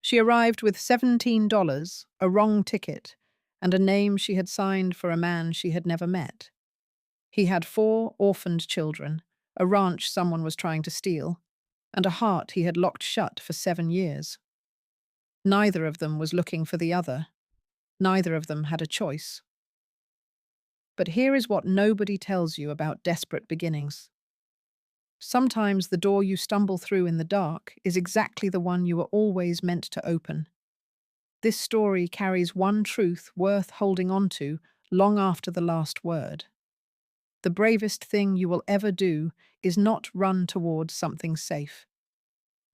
She arrived with $17, a wrong ticket, and a name she had signed for a man she had never met. He had 4 orphaned children, a ranch someone was trying to steal, and a heart he had locked shut for 7 years. Neither of them was looking for the other. Neither of them had a choice. But here is what nobody tells you about desperate beginnings. Sometimes the door you stumble through in the dark is exactly the one you were always meant to open. This story carries one truth worth holding on to long after the last word. The bravest thing you will ever do is not run towards something safe.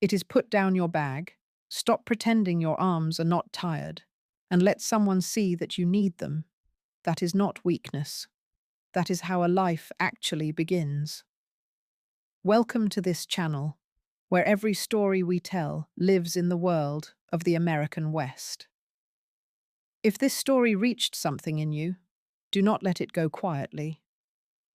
It is put down your bag, stop pretending your arms are not tired, and let someone see that you need them. That is not weakness. That is how a life actually begins. Welcome to this channel, where every story we tell lives in the world of the American West. If this story reached something in you, do not let it go quietly.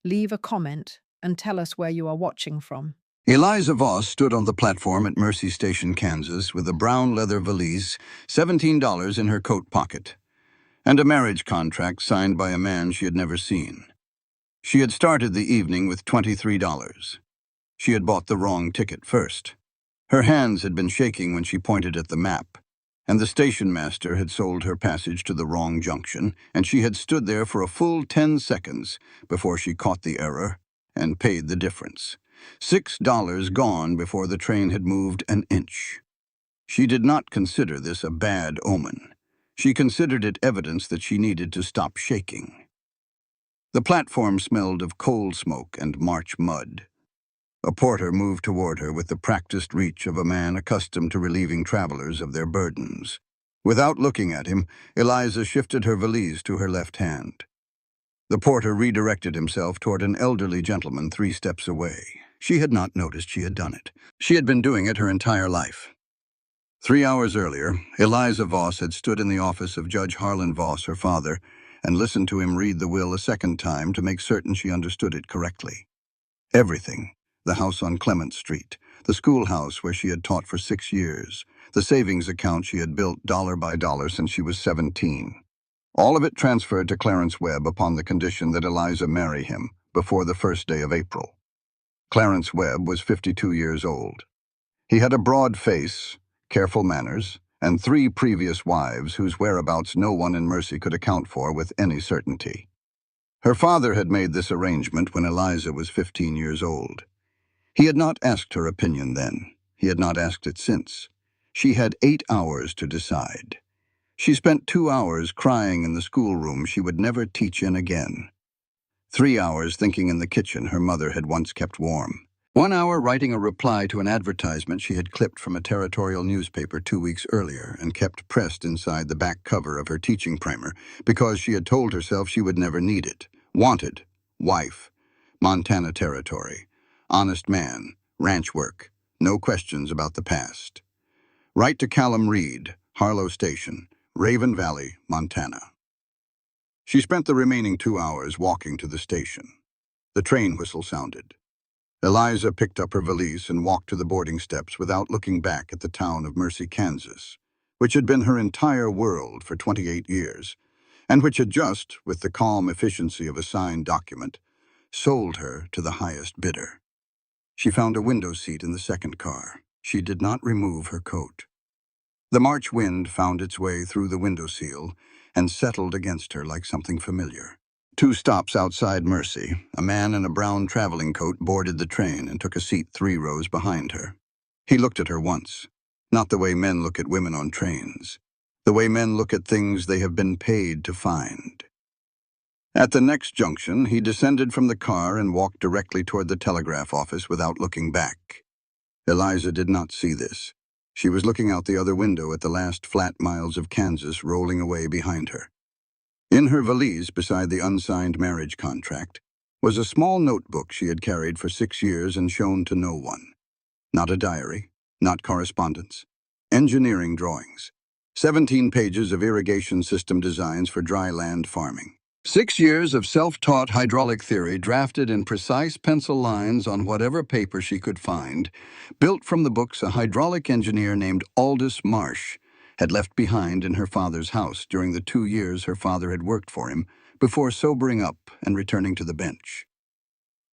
Leave a comment and tell us where you are watching from. Eliza Voss stood on the platform at Mercy Station, Kansas, with a brown leather valise, $17 in her coat pocket, and a marriage contract signed by a man she had never seen. She had started the evening with $23. She had bought the wrong ticket first. Her hands had been shaking when she pointed at the map, and the station master had sold her passage to the wrong junction, and she had stood there for a full 10 seconds before she caught the error and paid the difference. $6 gone before the train had moved an inch. She did not consider this a bad omen. She considered it evidence that she needed to stop shaking. The platform smelled of coal smoke and March mud. A porter moved toward her with the practiced reach of a man accustomed to relieving travelers of their burdens. Without looking at him, Eliza shifted her valise to her left hand. The porter redirected himself toward an elderly gentleman 3 steps away. She had not noticed she had done it. She had been doing it her entire life. 3 hours earlier, Eliza Voss had stood in the office of Judge Harlan Voss, her father, and listened to him read the will a second time to make certain she understood it correctly. Everything. The house on Clement Street, the schoolhouse where she had taught for 6 years, the savings account she had built dollar by dollar since she was 17. All of it transferred to Clarence Webb upon the condition that Eliza marry him before the first day of April. Clarence Webb was 52 years old. He had a broad face, careful manners, and 3 previous wives whose whereabouts no one in Mercy could account for with any certainty. Her father had made this arrangement when Eliza was 15 years old. He had not asked her opinion then. He had not asked it since. She had 8 hours to decide. She spent 2 hours crying in the schoolroom she would never teach in again. 3 hours thinking in the kitchen her mother had once kept warm. 1 hour writing a reply to an advertisement she had clipped from a territorial newspaper 2 weeks earlier and kept pressed inside the back cover of her teaching primer because she had told herself she would never need it. Wanted, wife, Montana territory, honest man, ranch work, no questions about the past. Write to Callum Reed, Harlow Station, Raven Valley, Montana. She spent the remaining 2 hours walking to the station. The train whistle sounded. Eliza picked up her valise and walked to the boarding steps without looking back at the town of Mercy, Kansas, which had been her entire world for 28 years, and which had just, with the calm efficiency of a signed document, sold her to the highest bidder. She found a window seat in the second car. She did not remove her coat. The March wind found its way through the window sill and settled against her like something familiar. 2 stops outside Mercy, a man in a brown traveling coat boarded the train and took a seat 3 rows behind her. He looked at her once, not the way men look at women on trains, the way men look at things they have been paid to find. At the next junction, he descended from the car and walked directly toward the telegraph office without looking back. Eliza did not see this. She was looking out the other window at the last flat miles of Kansas rolling away behind her. In her valise, beside the unsigned marriage contract, was a small notebook she had carried for 6 years and shown to no one. Not a diary, not correspondence. Engineering drawings. 17 pages of irrigation system designs for dry land farming. 6 years of self-taught hydraulic theory drafted in precise pencil lines on whatever paper she could find, built from the books a hydraulic engineer named Aldous Marsh had left behind in her father's house during the 2 years her father had worked for him before sobering up and returning to the bench.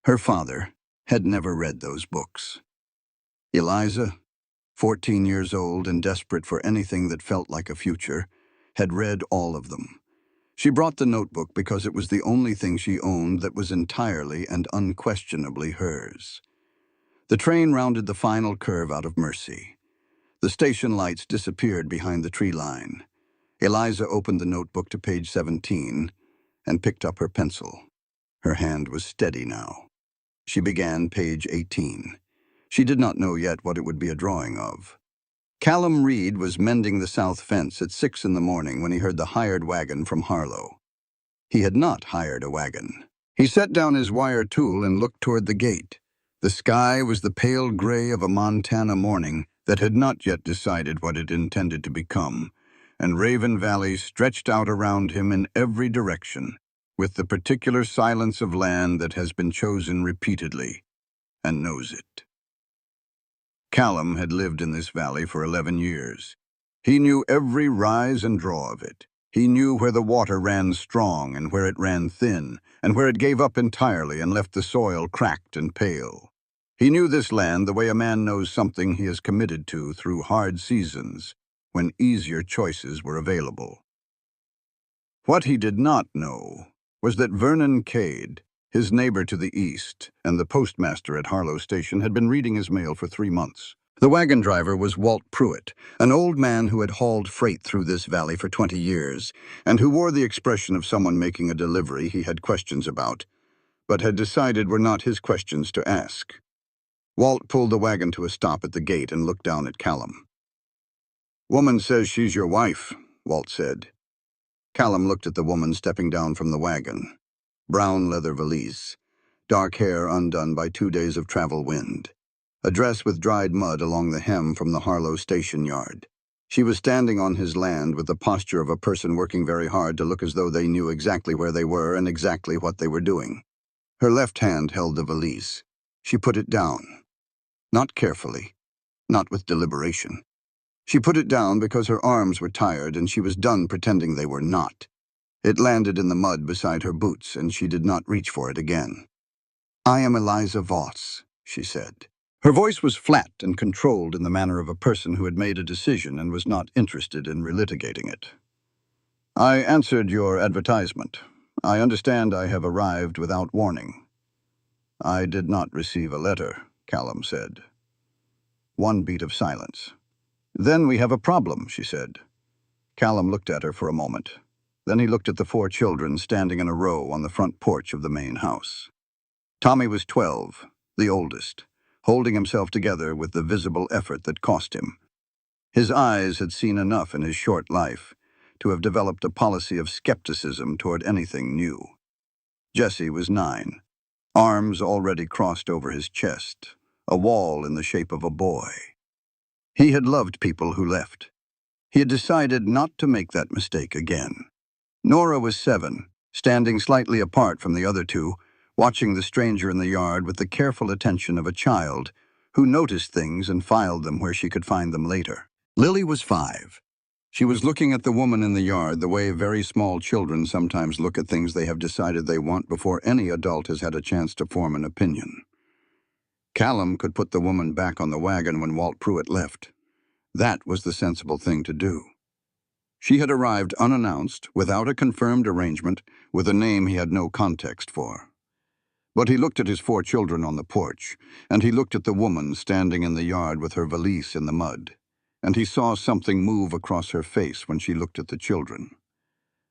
Her father had never read those books. Eliza, 14 years old and desperate for anything that felt like a future, had read all of them. She brought the notebook because it was the only thing she owned that was entirely and unquestionably hers. The train rounded the final curve out of Mercy. The station lights disappeared behind the tree line. Eliza opened the notebook to page 17 and picked up her pencil. Her hand was steady now. She began page 18. She did not know yet what it would be a drawing of. Callum Reed was mending the south fence at 6 in the morning when he heard the hired wagon from Harlow. He had not hired a wagon. He set down his wire tool and looked toward the gate. The sky was the pale gray of a Montana morning that had not yet decided what it intended to become, and Raven Valley stretched out around him in every direction, with the particular silence of land that has been chosen repeatedly and knows it. Callum had lived in this valley for 11 years. He knew every rise and draw of it. He knew where the water ran strong and where it ran thin, and where it gave up entirely and left the soil cracked and pale. He knew this land the way a man knows something he is committed to through hard seasons, when easier choices were available. What he did not know was that Vernon Cade, his neighbor to the east, and the postmaster at Harlow Station had been reading his mail for 3 months. The wagon driver was Walt Pruitt, an old man who had hauled freight through this valley for 20 years, and who wore the expression of someone making a delivery he had questions about, but had decided were not his questions to ask. Walt pulled the wagon to a stop at the gate and looked down at Callum. "Woman says she's your wife," Walt said. Callum looked at the woman stepping down from the wagon. Brown leather valise, dark hair undone by 2 days of travel wind, a dress with dried mud along the hem from the Harlow station yard. She was standing on his land with the posture of a person working very hard to look as though they knew exactly where they were and exactly what they were doing. Her left hand held the valise. She put it down. Not carefully, not with deliberation. She put it down because her arms were tired and she was done pretending they were not. It landed in the mud beside her boots and she did not reach for it again. "I am Eliza Voss," she said. Her voice was flat and controlled in the manner of a person who had made a decision and was not interested in relitigating it. "I answered your advertisement. I understand I have arrived without warning." "I did not receive a letter," Callum said. One beat of silence. "Then we have a problem," she said. Callum looked at her for a moment. Then he looked at the 4 children standing in a row on the front porch of the main house. Tommy was 12, the oldest, holding himself together with the visible effort that cost him. His eyes had seen enough in his short life to have developed a policy of skepticism toward anything new. Jesse was 9, arms already crossed over his chest, a wall in the shape of a boy. He had loved people who left. He had decided not to make that mistake again. Nora was 7, standing slightly apart from the other 2, watching the stranger in the yard with the careful attention of a child who noticed things and filed them where she could find them later. Lily was 5. She was looking at the woman in the yard the way very small children sometimes look at things they have decided they want before any adult has had a chance to form an opinion. Callum could put the woman back on the wagon when Walt Pruitt left. That was the sensible thing to do. She had arrived unannounced, without a confirmed arrangement, with a name he had no context for. But he looked at his 4 children on the porch, and he looked at the woman standing in the yard with her valise in the mud, and he saw something move across her face when she looked at the children.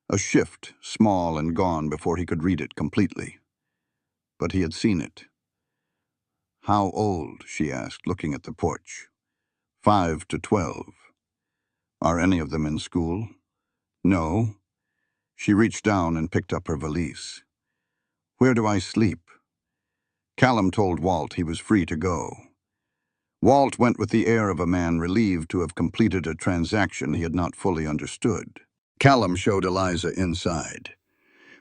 A shift, small and gone before he could read it completely. But he had seen it. "How old?" she asked, looking at the porch. 5 to 12. "Are any of them in school?" "No." She reached down and picked up her valise. "Where do I sleep?" Callum told Walt he was free to go. Walt went with the air of a man relieved to have completed a transaction he had not fully understood. Callum showed Eliza inside.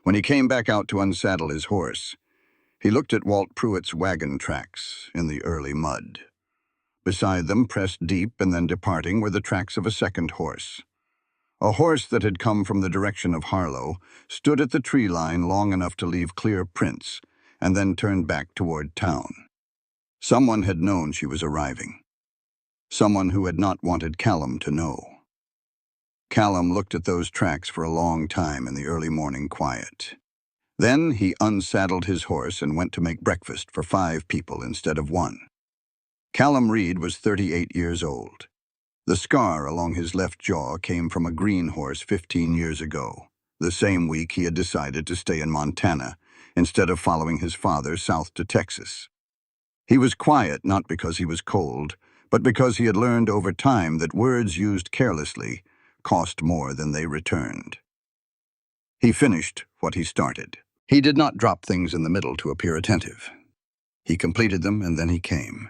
When he came back out to unsaddle his horse, he looked at Walt Pruitt's wagon tracks in the early mud. Beside them, pressed deep and then departing, were the tracks of a second horse. A horse that had come from the direction of Harlow stood at the tree line long enough to leave clear prints and then turned back toward town. Someone had known she was arriving. Someone who had not wanted Callum to know. Callum looked at those tracks for a long time in the early morning quiet. Then he unsaddled his horse and went to make breakfast for 5 people instead of 1. Callum Reed was 38 years old. The scar along his left jaw came from a green horse 15 years ago, the same week he had decided to stay in Montana instead of following his father south to Texas. He was quiet not because he was cold, but because he had learned over time that words used carelessly cost more than they returned. He finished what he started. He did not drop things in the middle to appear attentive. He completed them and then he came.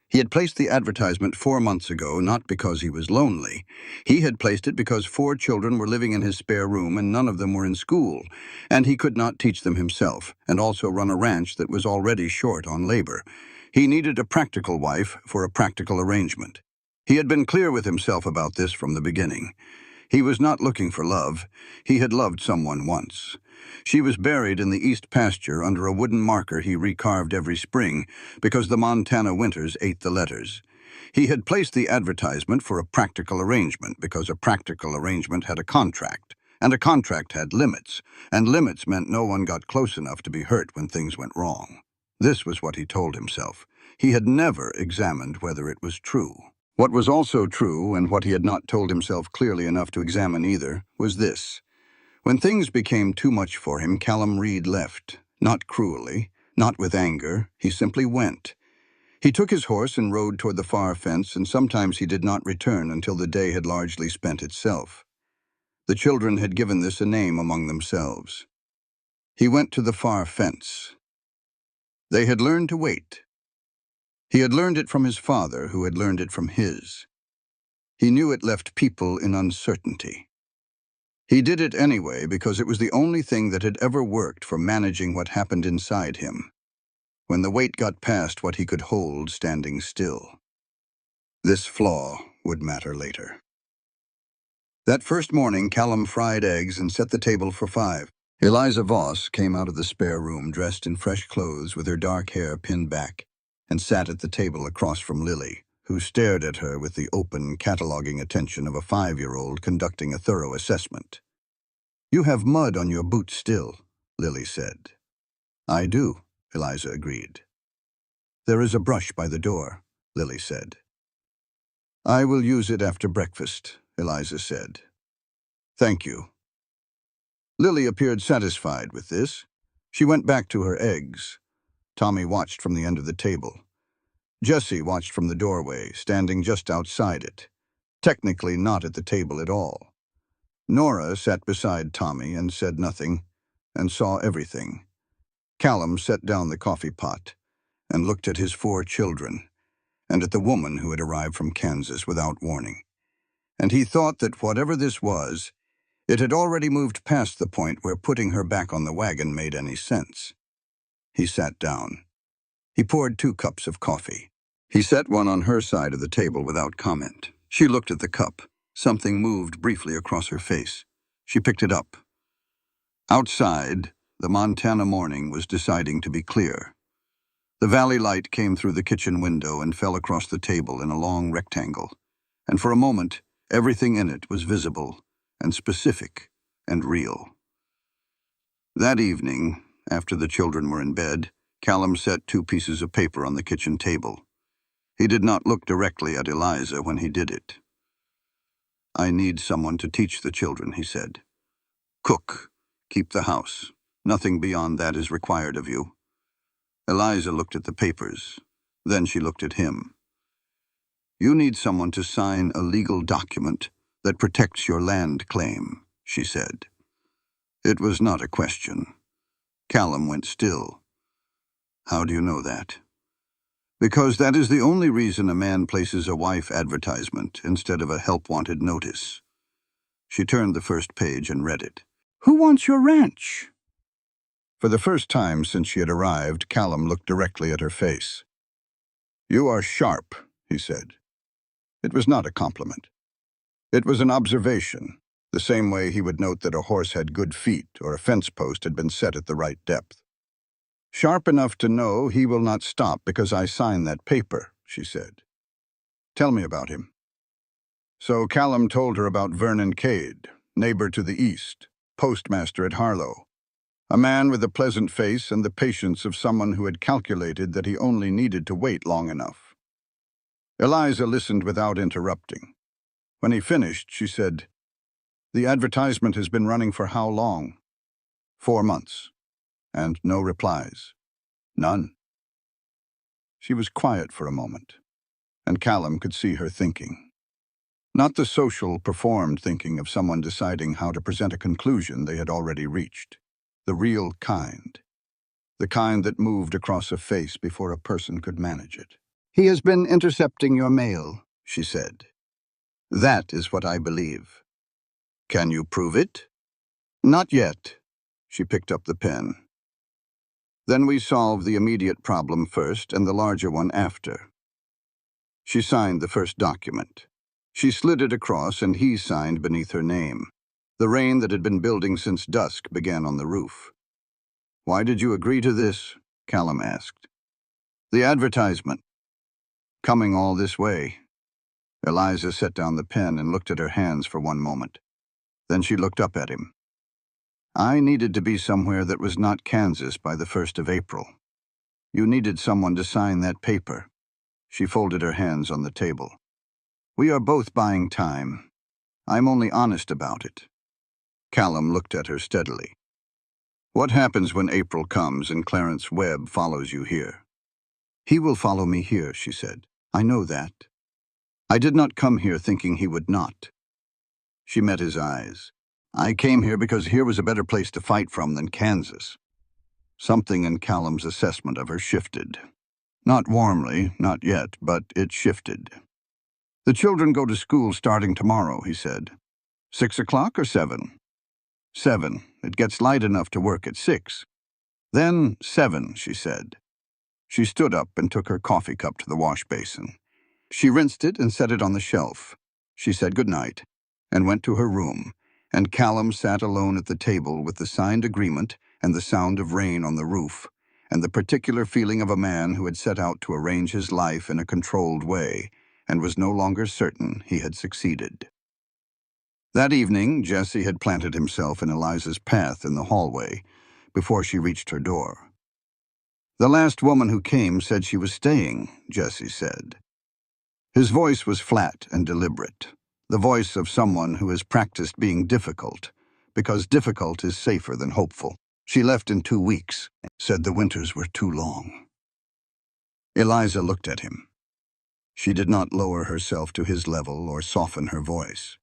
He had placed the advertisement 4 months ago not because he was lonely. He had placed it because 4 children were living in his spare room and none of them were in school, and he could not teach them himself and also run a ranch that was already short on labor. He needed a practical wife for a practical arrangement. He had been clear with himself about this from the beginning. He was not looking for love. He had loved someone once. She was buried in the east pasture under a wooden marker he recarved every spring because the Montana winters ate the letters. He had placed the advertisement for a practical arrangement because a practical arrangement had a contract, and a contract had limits, and limits meant no one got close enough to be hurt when things went wrong. This was what he told himself. He had never examined whether it was true. What was also true, and what he had not told himself clearly enough to examine either, was this. When things became too much for him, Callum Reed left. Not cruelly, not with anger, he simply went. He took his horse and rode toward the far fence, and sometimes he did not return until the day had largely spent itself. The children had given this a name among themselves. He went to the far fence. They had learned to wait. He had learned it from his father, who had learned it from his. He knew it left people in uncertainty. He did it anyway because it was the only thing that had ever worked for managing what happened inside him, when the weight got past what he could hold standing still. This flaw would matter later. That first morning, Callum fried eggs and set the table for 5. Eliza Voss came out of the spare room dressed in fresh clothes with her dark hair pinned back and sat at the table across from Lily, who stared at her with the open, cataloging attention of a 5-year-old conducting a thorough assessment. "You have mud on your boots still," Lily said. "I do," Eliza agreed. "There is a brush by the door," Lily said. "I will use it after breakfast," Eliza said. "Thank you." Lily appeared satisfied with this. She went back to her eggs. Tommy watched from the end of the table. Jessie watched from the doorway, standing just outside it, technically not at the table at all. Nora sat beside Tommy and said nothing, and saw everything. Callum set down the coffee pot and looked at his 4 children, and at the woman who had arrived from Kansas without warning. And he thought that whatever this was, it had already moved past the point where putting her back on the wagon made any sense. He sat down. He poured 2 cups of coffee. He set one on her side of the table without comment. She looked at the cup. Something moved briefly across her face. She picked it up. Outside, the Montana morning was deciding to be clear. The valley light came through the kitchen window and fell across the table in a long rectangle, and for a moment, everything in it was visible and specific and real. That evening, after the children were in bed, Callum set 2 pieces of paper on the kitchen table. He did not look directly at Eliza when he did it. "I need someone to teach the children," he said. "Cook, keep the house. Nothing beyond that is required of you." Eliza looked at the papers. Then she looked at him. "You need someone to sign a legal document that protects your land claim," she said. It was not a question. Callum went still. "How do you know that?" "Because that is the only reason a man places a wife advertisement instead of a help-wanted notice." She turned the first page and read it. "Who wants your ranch?" For the first time since she had arrived, Callum looked directly at her face. "You are sharp," he said. It was not a compliment. It was an observation, the same way he would note that a horse had good feet or a fence post had been set at the right depth. "Sharp enough to know he will not stop because I signed that paper," she said. "Tell me about him." So Callum told her about Vernon Cade, neighbor to the east, postmaster at Harlow, a man with a pleasant face and the patience of someone who had calculated that he only needed to wait long enough. Eliza listened without interrupting. When he finished, she said, "The advertisement has been running for how long?" 4 months. And no replies. None. She was quiet for a moment, and Callum could see her thinking. Not the social, performed thinking of someone deciding how to present a conclusion they had already reached. The real kind. The kind that moved across a face before a person could manage it. "He has been intercepting your mail," she said. "That is what I believe." "Can you prove it?" "Not yet." She picked up the pen. "Then we solve the immediate problem first and the larger one after." She signed the first document. She slid it across and he signed beneath her name. The rain that had been building since dusk began on the roof. "Why did you agree to this?" Callum asked. "The advertisement. Coming all this way." Eliza set down the pen and looked at her hands for one moment. Then she looked up at him. "I needed to be somewhere that was not Kansas by the 1st of April. You needed someone to sign that paper." She folded her hands on the table. "We are both buying time. I'm only honest about it." Callum looked at her steadily. "What happens when April comes and Clarence Webb follows you here?" "He will follow me here," she said. "I know that. I did not come here thinking he would not." She met his eyes. "I came here because here was a better place to fight from than Kansas." Something in Callum's assessment of her shifted. Not warmly, not yet, but it shifted. "The children go to school starting tomorrow," he said. 6 o'clock or 7? 7. It gets light enough to work at 6. Then 7, she said. She stood up and took her coffee cup to the wash basin. She rinsed it and set it on the shelf. She said good night and went to her room, and Callum sat alone at the table with the signed agreement and the sound of rain on the roof, and the particular feeling of a man who had set out to arrange his life in a controlled way and was no longer certain he had succeeded. That evening, Jesse had planted himself in Eliza's path in the hallway before she reached her door. "The last woman who came said she was staying," Jesse said. His voice was flat and deliberate, the voice of someone who has practiced being difficult, because difficult is safer than hopeful. "She left in 2 weeks, said the winters were too long." Eliza looked at him. She did not lower herself to his level or soften her voice.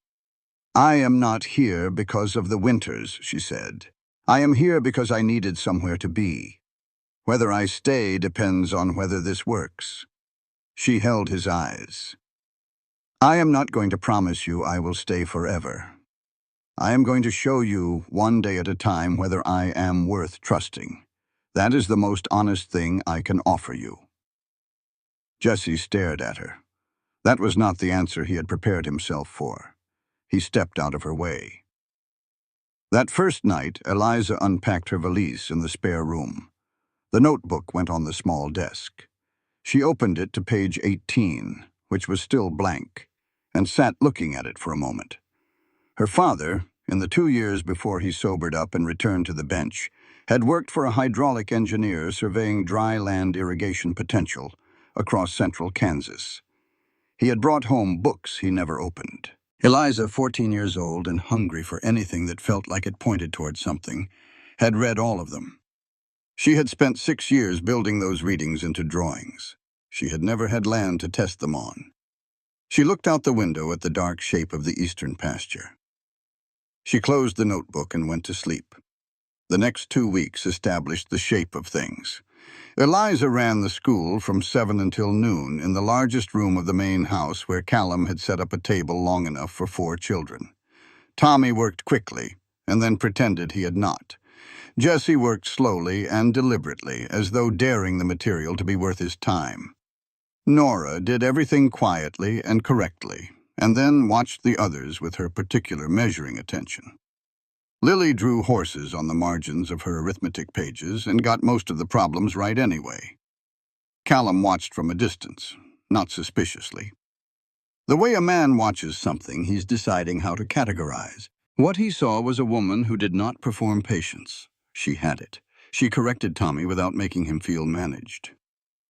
"I am not here because of the winters," she said. "I am here because I needed somewhere to be. Whether I stay depends on whether this works." She held his eyes. "I am not going to promise you I will stay forever. I am going to show you, one day at a time, whether I am worth trusting. That is the most honest thing I can offer you." Jesse stared at her. That was not the answer he had prepared himself for. He stepped out of her way. That first night, Eliza unpacked her valise in the spare room. The notebook went on the small desk. She opened it to page 18, which was still blank, and sat looking at it for a moment. Her father, in the 2 years before he sobered up and returned to the bench, had worked for a hydraulic engineer surveying dry land irrigation potential across central Kansas. He had brought home books he never opened. Eliza, 14 years old and hungry for anything that felt like it pointed toward something, had read all of them. She had spent 6 years building those readings into drawings. She had never had land to test them on. She looked out the window at the dark shape of the eastern pasture. She closed the notebook and went to sleep. The next 2 weeks established the shape of things. Eliza ran the school from 7 until noon in the largest room of the main house where Callum had set up a table long enough for 4 children. Tommy worked quickly and then pretended he had not, Jesse worked slowly and deliberately, as though daring the material to be worth his time. Nora did everything quietly and correctly, and then watched the others with her particular measuring attention. Lily drew horses on the margins of her arithmetic pages and got most of the problems right anyway. Callum watched from a distance, not suspiciously. The way a man watches something, he's deciding how to categorize. What he saw was a woman who did not perform patience. She had it. She corrected Tommy without making him feel managed.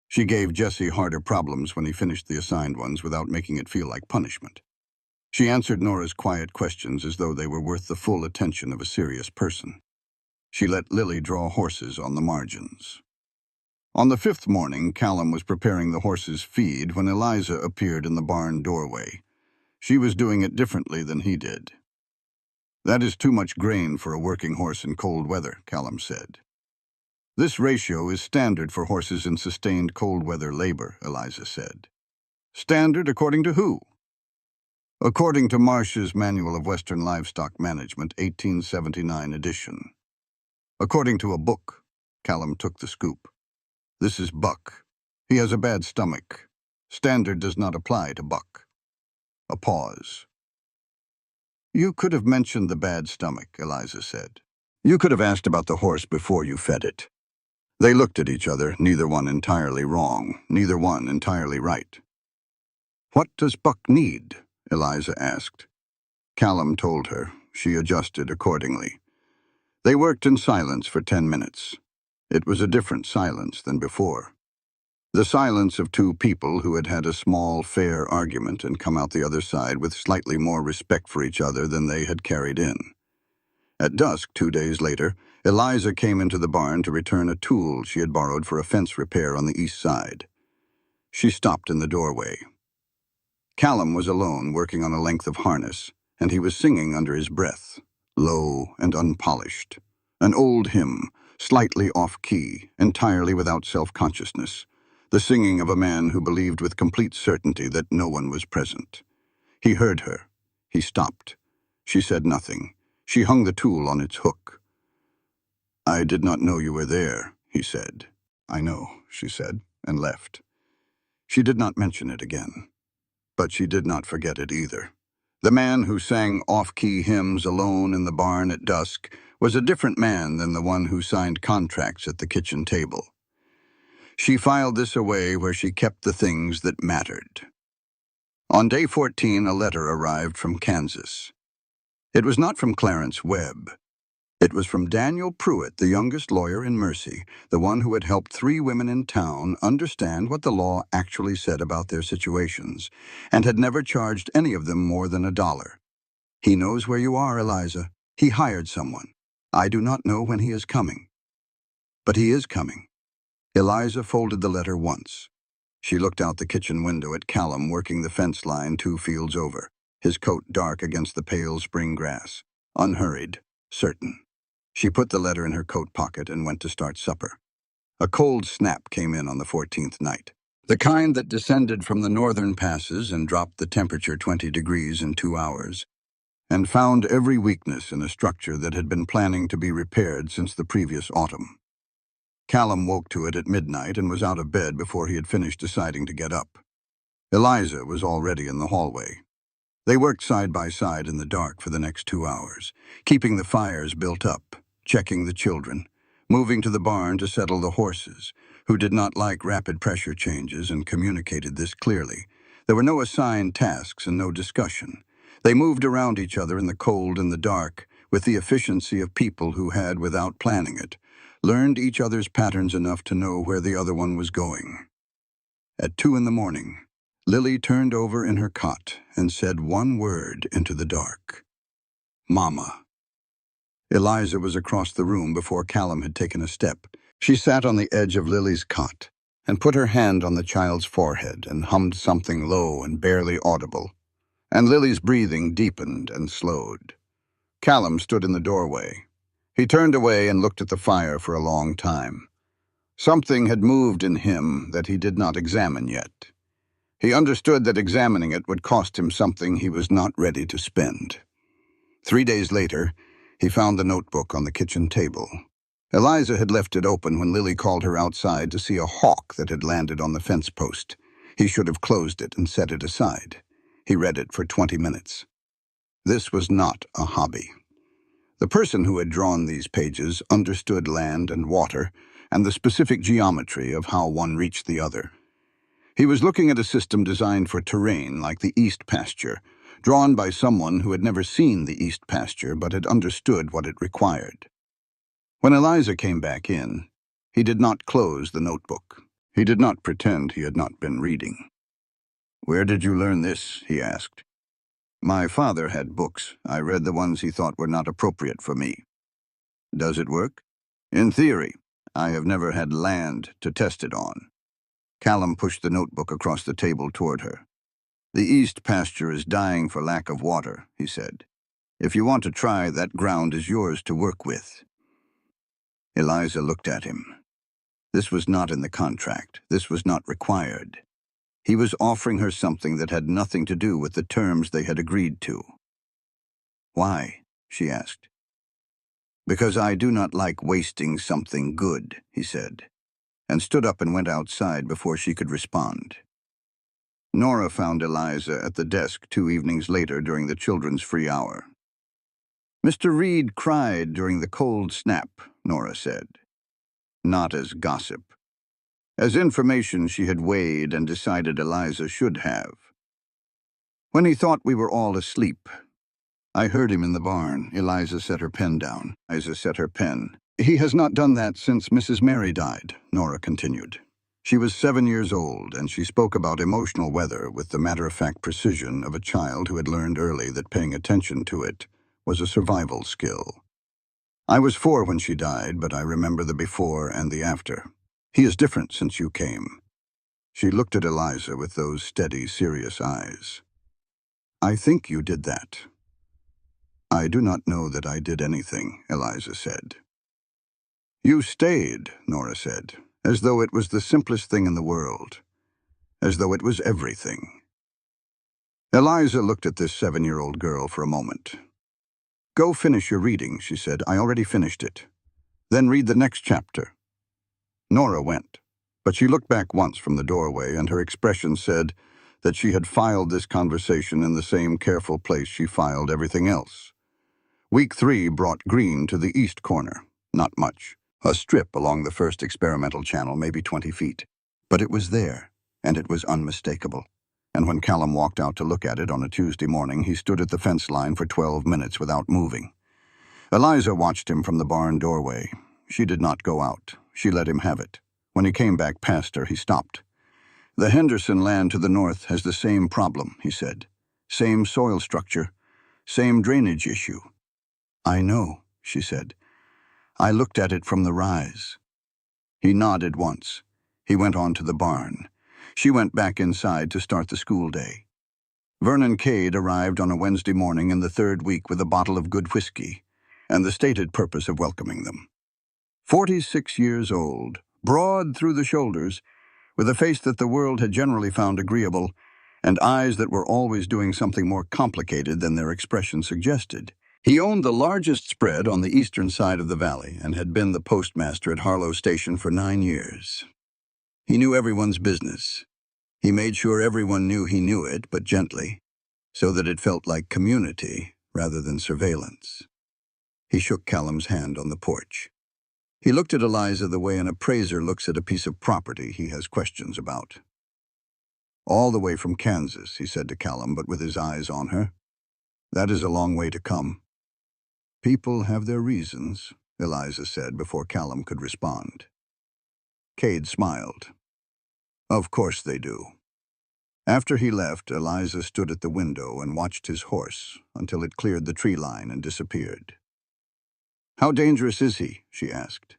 She gave Jesse harder problems when he finished the assigned ones without making it feel like punishment. She answered Nora's quiet questions as though they were worth the full attention of a serious person. She let Lily draw horses on the margins. On the fifth morning, Callum was preparing the horses' feed when Eliza appeared in the barn doorway. She was doing it differently than he did. "That is too much grain for a working horse in cold weather," Callum said. "This ratio is standard for horses in sustained cold weather labor," Eliza said. "Standard according to who?" "According to Marsh's Manual of Western Livestock Management, 1879 edition. According to a book." Callum took the scoop. "This is Buck. He has a bad stomach. Standard does not apply to Buck." A pause. "You could have mentioned the bad stomach," Eliza said. "You could have asked about the horse before you fed it." They looked at each other, neither one entirely wrong, neither one entirely right. "What does Buck need?" Eliza asked. Callum told her. She adjusted accordingly. They worked in silence for 10 minutes. It was a different silence than before. The silence of two people who had had a small, fair argument and come out the other side with slightly more respect for each other than they had carried in. At dusk 2 days later, Eliza came into the barn to return a tool she had borrowed for a fence repair on the east side. She stopped in the doorway. Callum was alone working on a length of harness, and he was singing under his breath, low and unpolished. An old hymn, slightly off-key, entirely without self-consciousness, the singing of a man who believed with complete certainty that no one was present. He heard her. He stopped. She said nothing. She hung the tool on its hook. "I did not know you were there," he said. "I know," she said, and left. She did not mention it again. But she did not forget it either. The man who sang off-key hymns alone in the barn at dusk was a different man than the one who signed contracts at the kitchen table. She filed this away where she kept the things that mattered. On day 14, a letter arrived from Kansas. It was not from Clarence Webb. It was from Daniel Pruitt, the youngest lawyer in Mercy, the one who had helped 3 women in town understand what the law actually said about their situations, and had never charged any of them more than $1. "He knows where you are, Eliza. He hired someone. I do not know when he is coming. But he is coming." Eliza folded the letter once. She looked out the kitchen window at Callum working the fence line 2 fields over, his coat dark against the pale spring grass, unhurried, certain. She put the letter in her coat pocket and went to start supper. A cold snap came in on the 14th night, the kind that descended from the northern passes and dropped the temperature 20 degrees in 2 hours, and found every weakness in a structure that had been planning to be repaired since the previous autumn. Callum woke to it at midnight and was out of bed before he had finished deciding to get up. Eliza was already in the hallway. They worked side by side in the dark for the next 2 hours, keeping the fires built up, checking the children, moving to the barn to settle the horses, who did not like rapid pressure changes and communicated this clearly. There were no assigned tasks and no discussion. They moved around each other in the cold and the dark with the efficiency of people who had, without planning it, learned each other's patterns enough to know where the other one was going. At 2 in the morning, Lily turned over in her cot and said one word into the dark. "Mama." Eliza was across the room before Callum had taken a step. She sat on the edge of Lily's cot and put her hand on the child's forehead and hummed something low and barely audible, and Lily's breathing deepened and slowed. Callum stood in the doorway. He turned away and looked at the fire for a long time. Something had moved in him that he did not examine yet. He understood that examining it would cost him something he was not ready to spend. 3 days later, He found the notebook on the kitchen table. Eliza had left it open when Lily called her outside to see a hawk that had landed on the fence post. He should have closed it and set it aside. He read it for 20 minutes. This was not a hobby. The person who had drawn these pages understood land and water and the specific geometry of how one reached the other. He was looking at a system designed for terrain like the East Pasture, drawn by someone who had never seen the East Pasture but had understood what it required. When Eliza came back in, he did not close the notebook. He did not pretend he had not been reading. "Where did you learn this?" he asked. "My father had books. I read the ones he thought were not appropriate for me." "Does it work?" "In theory. I have never had land to test it on." Callum pushed the notebook across the table toward her. "The East Pasture is dying for lack of water," he said. "If you want to try, that ground is yours to work with." Eliza looked at him. This was not in the contract. This was not required. He was offering her something that had nothing to do with the terms they had agreed to. "Why?" she asked. "Because I do not like wasting something good," he said, and stood up and went outside before she could respond. Nora found Eliza at the desk 2 evenings later during the children's free hour. "Mr. Reed cried during the cold snap," Nora said. Not as gossip. As information she had weighed and decided Eliza should have. "When he thought we were all asleep. I heard him in the barn." Eliza set her pen down. Eliza set her pen. "He has not done that since Mrs. Mary died," Nora continued. She was 7 years old, and she spoke about emotional weather with the matter-of-fact precision of a child who had learned early that paying attention to it was a survival skill. "I was 4 when she died, but I remember the before and the after. He is different since you came." She looked at Eliza with those steady, serious eyes. "I think you did that." "I do not know that I did anything," Eliza said. "You stayed," Nora said, as though it was the simplest thing in the world, as though it was everything. Eliza looked at this 7-year-old girl for a moment. "Go finish your reading," she said. "I already finished it. Then read the next chapter." Nora went, but she looked back once from the doorway, and her expression said that she had filed this conversation in the same careful place she filed everything else. Week 3 brought green to the east corner. Not much. A strip along the first experimental channel, maybe 20 feet. But it was there, and it was unmistakable. And when Callum walked out to look at it on a Tuesday morning, he stood at the fence line for 12 minutes without moving. Eliza watched him from the barn doorway. She did not go out. She let him have it. When he came back past her, he stopped. "The Henderson land to the north has the same problem," he said. "Same soil structure, same drainage issue." "I know," she said. "I looked at it from the rise." He nodded once. He went on to the barn. She went back inside to start the school day. Vernon Cade arrived on a Wednesday morning in the 3rd week with a bottle of good whiskey, and the stated purpose of welcoming them. 46 years old, broad through the shoulders, with a face that the world had generally found agreeable, and eyes that were always doing something more complicated than their expression suggested. He owned the largest spread on the eastern side of the valley and had been the postmaster at Harlow Station for 9 years. He knew everyone's business. He made sure everyone knew he knew it, but gently, so that it felt like community rather than surveillance. He shook Callum's hand on the porch. He looked at Eliza the way an appraiser looks at a piece of property he has questions about. "All the way from Kansas," he said to Callum, but with his eyes on her. "That is a long way to come." "People have their reasons," Eliza said before Callum could respond. Cade smiled. "Of course they do." After he left, Eliza stood at the window and watched his horse until it cleared the tree line and disappeared. "How dangerous is he?" she asked.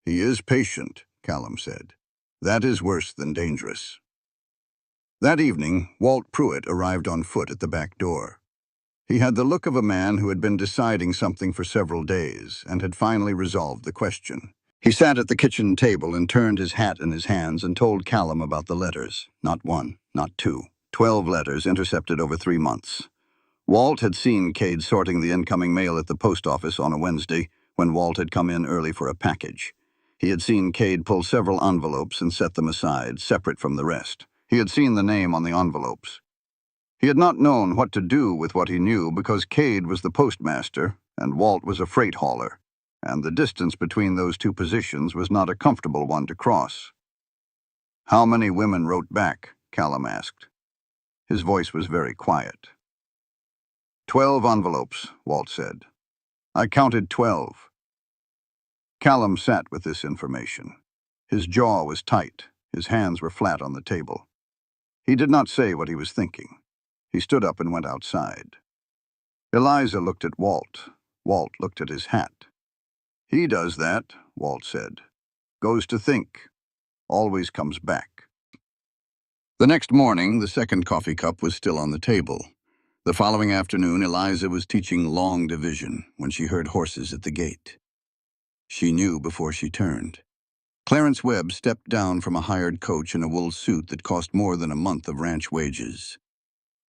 "He is patient," Callum said. "That is worse than dangerous." That evening, Walt Pruitt arrived on foot at the back door. He had the look of a man who had been deciding something for several days and had finally resolved the question. He sat at the kitchen table and turned his hat in his hands and told Callum about the letters. Not 1, not 2. 12 letters intercepted over 3 months. Walt had seen Cade sorting the incoming mail at the post office on a Wednesday when Walt had come in early for a package. He had seen Cade pull several envelopes and set them aside, separate from the rest. He had seen the name on the envelopes. He had not known what to do with what he knew because Cade was the postmaster and Walt was a freight hauler, and the distance between those two positions was not a comfortable one to cross. "How many women wrote back?" Callum asked. His voice was very quiet. 12 envelopes, Walt said. "I counted 12. Callum sat with this information. His jaw was tight. His hands were flat on the table. He did not say what he was thinking. He stood up and went outside. Eliza looked at Walt. Walt looked at his hat. "He does that," Walt said. "Goes to think. Always comes back." The next morning, the second coffee cup was still on the table. The following afternoon, Eliza was teaching long division when she heard horses at the gate. She knew before she turned. Clarence Webb stepped down from a hired coach in a wool suit that cost more than a month of ranch wages.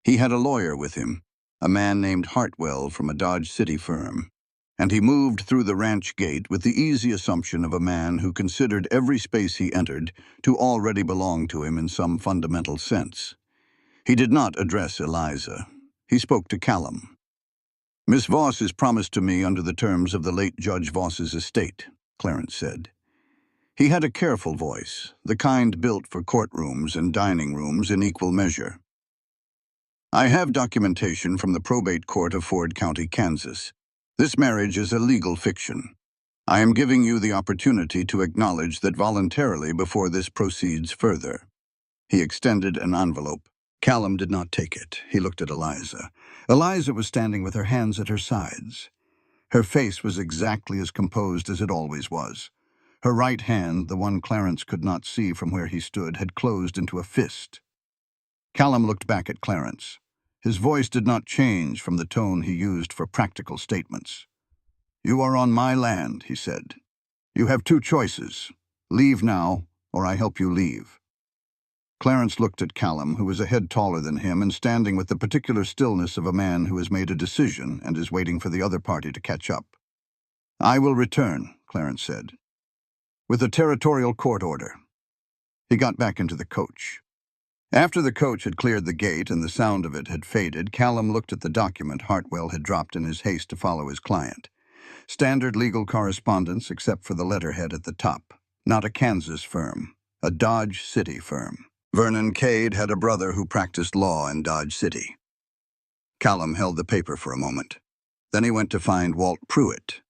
He had a lawyer with him, a man named Hartwell from a Dodge City firm, and he moved through the ranch gate with the easy assumption of a man who considered every space he entered to already belong to him in some fundamental sense. He did not address Eliza. He spoke to Callum. "Miss Voss is promised to me under the terms of the late Judge Voss's estate," Clarence said. He had a careful voice, the kind built for courtrooms and dining rooms in equal measure. "I have documentation from the probate court of Ford County, Kansas. This marriage is a legal fiction. I am giving you the opportunity to acknowledge that voluntarily before this proceeds further." He extended an envelope. Callum did not take it. He looked at Eliza. Eliza was standing with her hands at her sides. Her face was exactly as composed as it always was. Her right hand, the one Clarence could not see from where he stood, had closed into a fist. Callum looked back at Clarence. His voice did not change from the tone he used for practical statements. "You are on my land," he said. "You have two choices. Leave now, or I help you leave." Clarence looked at Callum, who was a head taller than him and standing with the particular stillness of a man who has made a decision and is waiting for the other party to catch up. "I will return," Clarence said, "with a territorial court order." He got back into the coach. After the coach had cleared the gate and the sound of it had faded, Callum looked at the document Hartwell had dropped in his haste to follow his client. Standard legal correspondence except for the letterhead at the top. Not a Kansas firm, a Dodge City firm. Vernon Cade had a brother who practiced law in Dodge City. Callum held the paper for a moment. Then he went to find Walt Pruitt.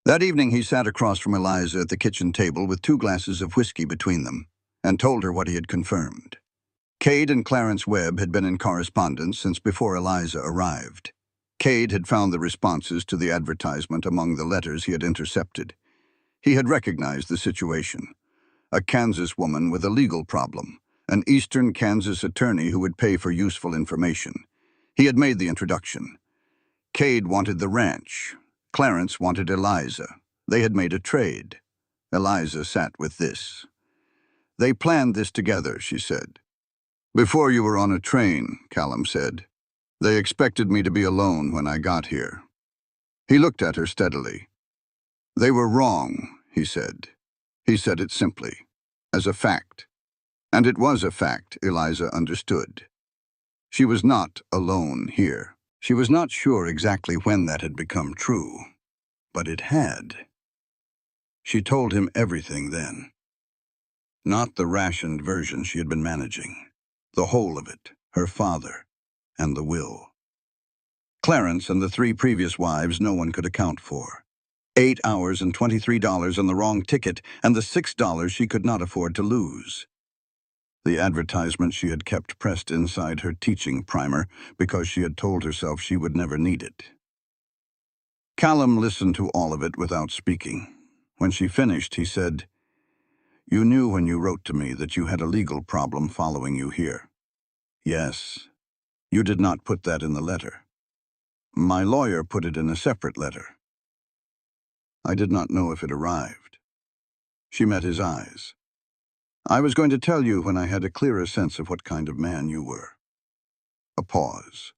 That evening he sat across from Eliza at the kitchen table with 2 glasses of whiskey between them and told her what he had confirmed. Cade and Clarence Webb had been in correspondence since before Eliza arrived. Cade had found the responses to the advertisement among the letters he had intercepted. He had recognized the situation. A Kansas woman with a legal problem, an eastern Kansas attorney who would pay for useful information. He had made the introduction. Cade wanted the ranch. Clarence wanted Eliza. They had made a trade. Eliza sat with this. "They planned this together," she said. "Before you were on a train," Callum said. "They expected me to be alone when I got here." He looked at her steadily. "They were wrong," he said. He said it simply, as a fact. And it was a fact, Eliza understood. She was not alone here. She was not sure exactly when that had become true, but it had. She told him everything then. Not the rationed version she had been managing. The whole of it, her father, and the will. Clarence and the 3 previous wives no one could account for. 8 hours and $23 on the wrong ticket, and the $6 she could not afford to lose. The advertisement she had kept pressed inside her teaching primer because she had told herself she would never need it. Callum listened to all of it without speaking. When she finished, he said, "You knew when you wrote to me that you had a legal problem following you here." "Yes. You did not put that in the letter." "My lawyer put it in a separate letter." "I did not know if it arrived." She met his eyes. "I was going to tell you when I had a clearer sense of what kind of man you were." A pause.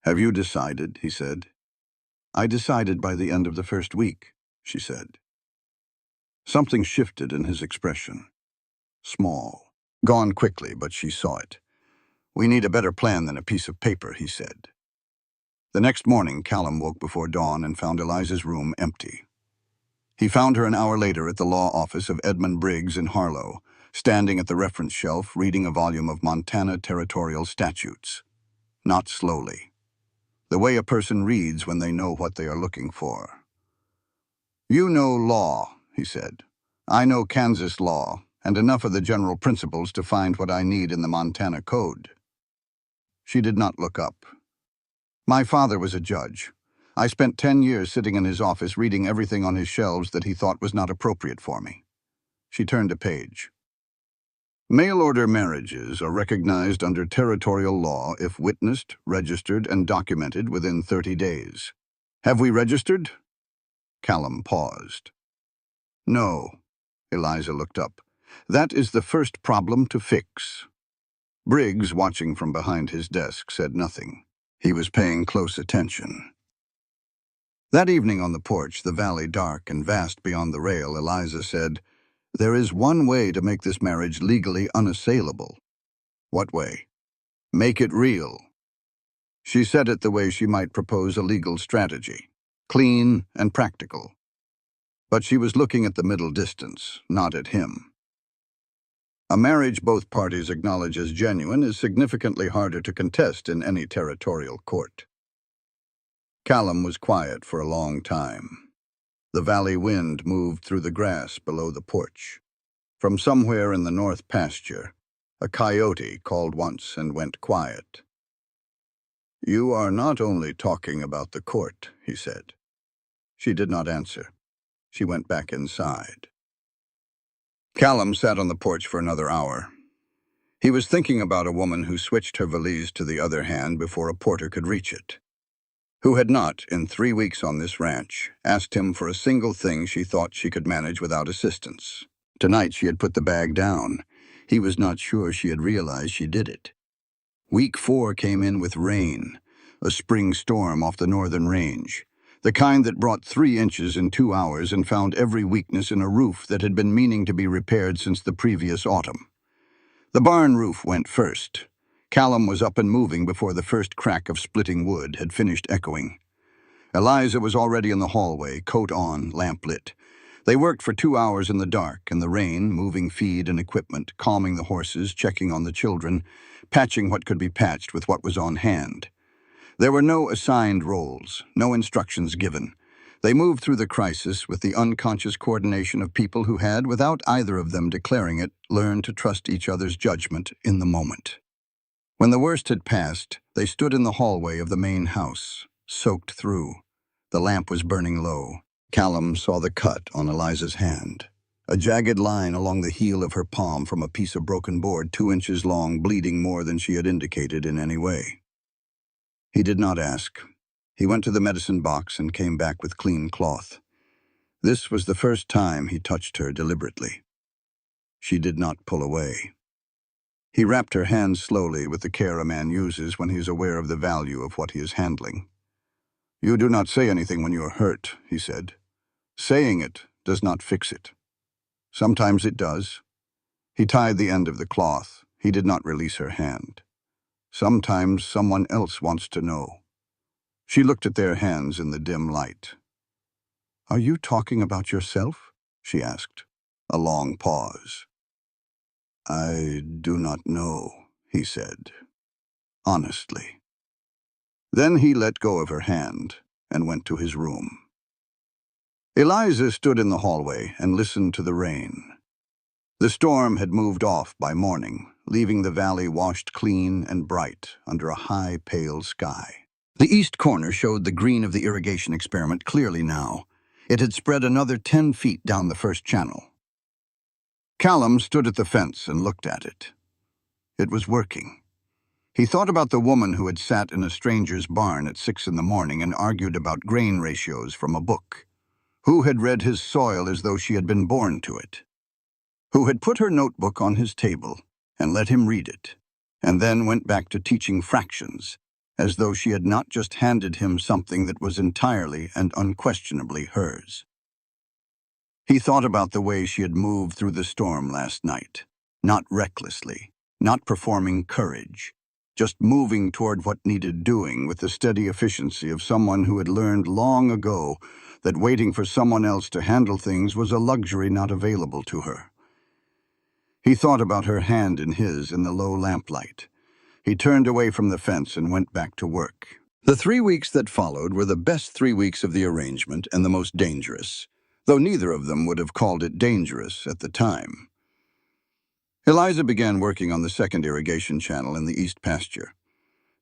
"Have you decided?" he said. "I decided by the end of the first week," she said. Something shifted in his expression. Small. Gone quickly, but she saw it. "We need a better plan than a piece of paper," he said. The next morning, Callum woke before dawn and found Eliza's room empty. He found her an hour later at the law office of Edmund Briggs in Harlow, standing at the reference shelf reading a volume of Montana territorial statutes. Not slowly. The way a person reads when they know what they are looking for. "You know law," he said. "I know Kansas law, and enough of the general principles to find what I need in the Montana Code." She did not look up. "My father was a judge. I spent 10 years sitting in his office reading everything on his shelves that he thought was not appropriate for me." She turned a page. "Mail-order marriages are recognized under territorial law if witnessed, registered, and documented within 30 days. Have we registered?" Callum paused. "No." Eliza looked up. "That is the first problem to fix." Briggs, watching from behind his desk, said nothing. He was paying close attention. That evening on the porch, the valley dark and vast beyond the rail, Eliza said, "There is one way to make this marriage legally unassailable." "What way?" "Make it real." She said it the way she might propose a legal strategy. Clean and practical. But she was looking at the middle distance, not at him. A marriage both parties acknowledge as genuine is significantly harder to contest in any territorial court. Callum was quiet for a long time. The valley wind moved through the grass below the porch. From somewhere in the north pasture, a coyote called once and went quiet. "You are not only talking about the court," he said. She did not answer. She went back inside. Callum sat on the porch for another hour. He was thinking about a woman who switched her valise to the other hand before a porter could reach it, who had not, in 3 weeks on this ranch, asked him for a single thing she thought she could manage without assistance. Tonight she had put the bag down. He was not sure she had realized she did it. Week 4 came in with rain, a spring storm off the northern range, the kind that brought 3 inches in 2 hours and found every weakness in a roof that had been meaning to be repaired since the previous autumn. The barn roof went first. Callum was up and moving before the first crack of splitting wood had finished echoing. Eliza was already in the hallway, coat on, lamp lit. They worked for 2 hours in the dark and the rain, moving feed and equipment, calming the horses, checking on the children, patching what could be patched with what was on hand. There were no assigned roles, no instructions given. They moved through the crisis with the unconscious coordination of people who had, without either of them declaring it, learned to trust each other's judgment in the moment. When the worst had passed, they stood in the hallway of the main house, soaked through. The lamp was burning low. Callum saw the cut on Eliza's hand, a jagged line along the heel of her palm from a piece of broken board 2 inches long, bleeding more than she had indicated in any way. He did not ask. He went to the medicine box and came back with clean cloth. This was the first time he touched her deliberately. She did not pull away. He wrapped her hands slowly with the care a man uses when he is aware of the value of what he is handling. "You do not say anything when you are hurt," he said. "Saying it does not fix it. Sometimes it does." He tied the end of the cloth. He did not release her hand. "Sometimes someone else wants to know." She looked at their hands in the dim light. "Are you talking about yourself?" she asked. A long pause. "I do not know," he said, honestly. Then he let go of her hand and went to his room. Eliza stood in the hallway and listened to the rain. The storm had moved off by morning, leaving the valley washed clean and bright under a high, pale sky. The east corner showed the green of the irrigation experiment clearly now. It had spread another 10 feet down the first channel. Callum stood at the fence and looked at it. It was working. He thought about the woman who had sat in a stranger's barn at 6 in the morning and argued about grain ratios from a book. Who had read his soil as though she had been born to it? Who had put her notebook on his table and let him read it, and then went back to teaching fractions, as though she had not just handed him something that was entirely and unquestionably hers. He thought about the way she had moved through the storm last night, not recklessly, not performing courage, just moving toward what needed doing with the steady efficiency of someone who had learned long ago that waiting for someone else to handle things was a luxury not available to her. He thought about her hand in his in the low lamplight. He turned away from the fence and went back to work. The 3 weeks that followed were the best 3 weeks of the arrangement and the most dangerous, though neither of them would have called it dangerous at the time. Eliza began working on the second irrigation channel in the east pasture.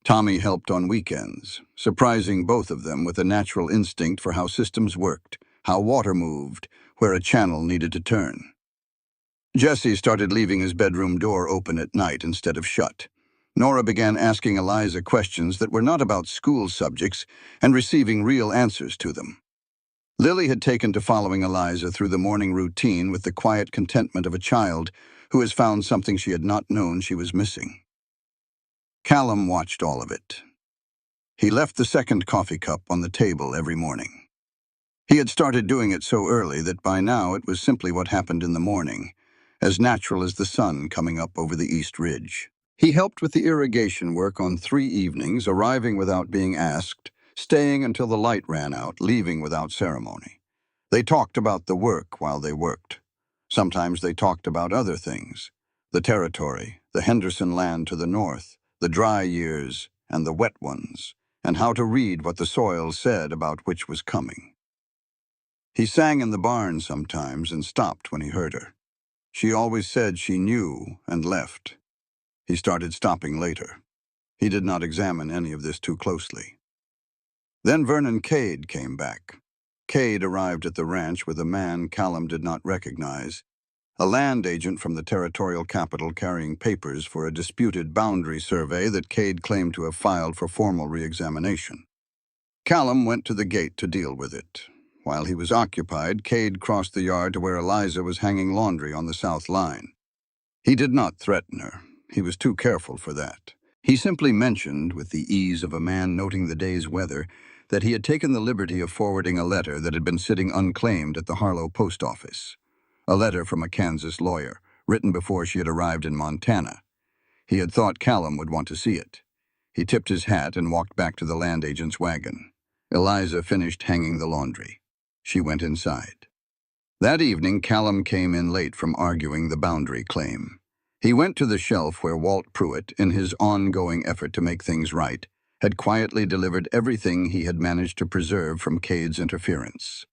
Tommy helped on weekends, surprising both of them with a natural instinct for how systems worked, how water moved, where a channel needed to turn. Jesse started leaving his bedroom door open at night instead of shut. Nora began asking Eliza questions that were not about school subjects and receiving real answers to them. Lily had taken to following Eliza through the morning routine with the quiet contentment of a child who has found something she had not known she was missing. Callum watched all of it. He left the second coffee cup on the table every morning. He had started doing it so early that by now it was simply what happened in the morning, as natural as the sun coming up over the east ridge. He helped with the irrigation work on 3 evenings, arriving without being asked, staying until the light ran out, leaving without ceremony. They talked about the work while they worked. Sometimes they talked about other things: the territory, the Henderson land to the north, the dry years and the wet ones, and how to read what the soil said about which was coming. He sang in the barn sometimes and stopped when he heard her. She always said she knew and left. He started stopping later. He did not examine any of this too closely. Then Vernon Cade came back. Cade arrived at the ranch with a man Callum did not recognize, a land agent from the territorial capital carrying papers for a disputed boundary survey that Cade claimed to have filed for formal re-examination. Callum went to the gate to deal with it. While he was occupied, Cade crossed the yard to where Eliza was hanging laundry on the south line. He did not threaten her. He was too careful for that. He simply mentioned, with the ease of a man noting the day's weather, that he had taken the liberty of forwarding a letter that had been sitting unclaimed at the Harlow post office. A letter from a Kansas lawyer, written before she had arrived in Montana. He had thought Callum would want to see it. He tipped his hat and walked back to the land agent's wagon. Eliza finished hanging the laundry. She went inside. That evening, Callum came in late from arguing the boundary claim. He went to the shelf where Walt Pruitt, in his ongoing effort to make things right, had quietly delivered everything he had managed to preserve from Cade's interference,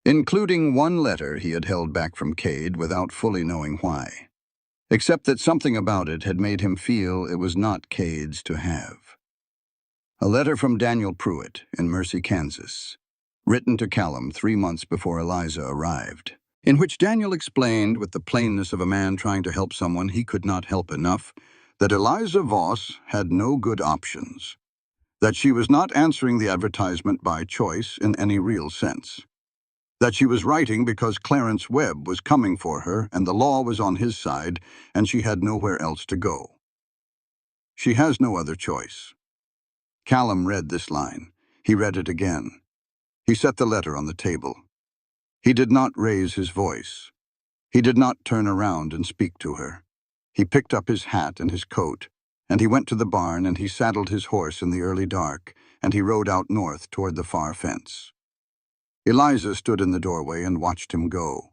including one letter he had held back from Cade without fully knowing why, except that something about it had made him feel it was not Cade's to have. A letter from Daniel Pruitt in Mercy, Kansas, written to Callum 3 months before Eliza arrived, in which Daniel explained, with the plainness of a man trying to help someone he could not help enough, that Eliza Voss had no good options, that she was not answering the advertisement by choice in any real sense, that she was writing because Clarence Webb was coming for her and the law was on his side and she had nowhere else to go. She has no other choice. Callum read this line. He read it again. He set the letter on the table. He did not raise his voice. He did not turn around and speak to her. He picked up his hat and his coat, and he went to the barn and he saddled his horse in the early dark, and he rode out north toward the far fence. Eliza stood in the doorway and watched him go.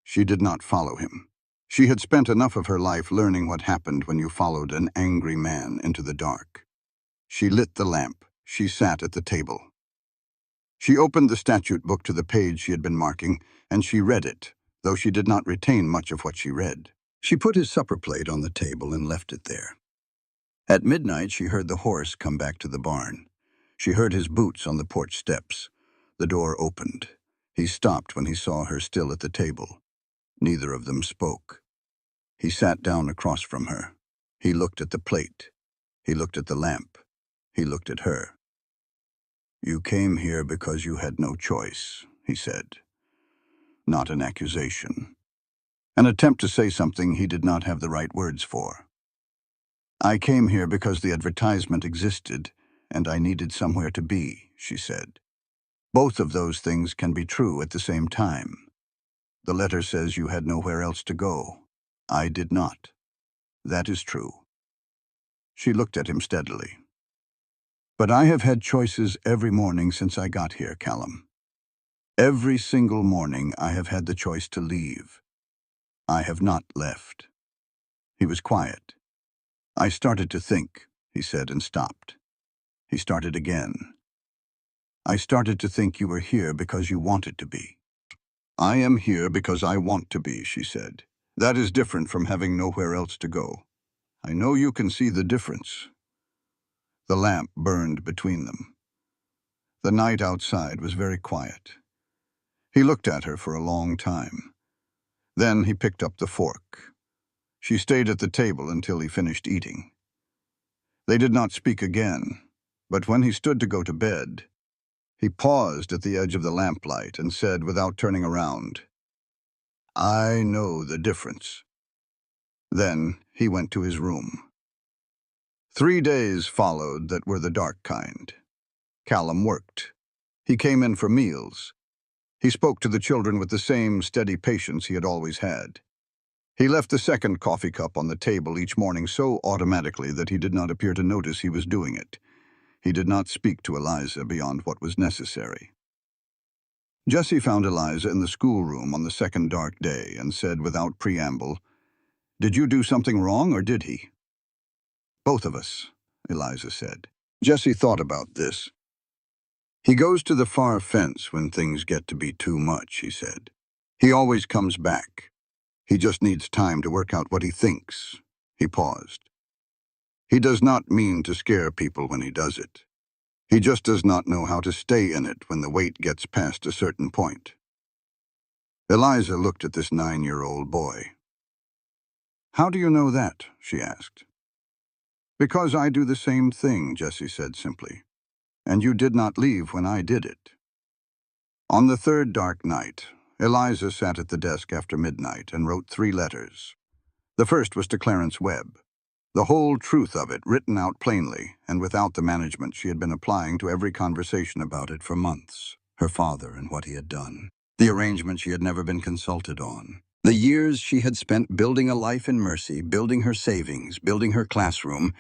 She did not follow him. She had spent enough of her life learning what happened when you followed an angry man into the dark. She lit the lamp. She sat at the table. She opened the statute book to the page she had been marking, and she read it, though she did not retain much of what she read. She put his supper plate on the table and left it there. At midnight, she heard the horse come back to the barn. She heard his boots on the porch steps. The door opened. He stopped when he saw her still at the table. Neither of them spoke. He sat down across from her. He looked at the plate. He looked at the lamp. He looked at her. "You came here because you had no choice," he said. Not an accusation. An attempt to say something he did not have the right words for. "I came here because the advertisement existed, and I needed somewhere to be, she said. Both of those things can be true at the same time. The letter says you had nowhere else to go. I did not. That is true. She looked at him steadily. But I have had choices every morning since I got here, Callum. Every single morning I have had the choice to leave. I have not left. He was quiet. I started to think, he said, and stopped. He started again. I started to think you were here because you wanted to be. I am here because I want to be, she said. That is different from having nowhere else to go. I know you can see the difference. The lamp burned between them. The night outside was very quiet. He looked at her for a long time. Then he picked up the fork. She stayed at the table until he finished eating. They did not speak again, but when he stood to go to bed, he paused at the edge of the lamplight and said without turning around, I know the difference. Then he went to his room. 3 days followed that were the dark kind. Callum worked. He came in for meals. He spoke to the children with the same steady patience he had always had. He left the second coffee cup on the table each morning so automatically that he did not appear to notice he was doing it. He did not speak to Eliza beyond what was necessary. Jessie found Eliza in the schoolroom on the second dark day and said without preamble, Did you do something wrong, or did he? Both of us, Eliza said. Jessie thought about this. He goes to the far fence when things get to be too much, he said. He always comes back. He just needs time to work out what he thinks. He paused. He does not mean to scare people when he does it. He just does not know how to stay in it when the weight gets past a certain point. Eliza looked at this 9-year-old boy. How do you know that? She asked. Because I do the same thing, Jessie said simply. And you did not leave when I did it. On the third dark night, Eliza sat at the desk after midnight and wrote 3 letters. The first was to Clarence Webb. The whole truth of it written out plainly and without the management she had been applying to every conversation about it for months. Her father and what he had done. The arrangement she had never been consulted on. The years she had spent building a life in Mercy, building her savings, building her classroom,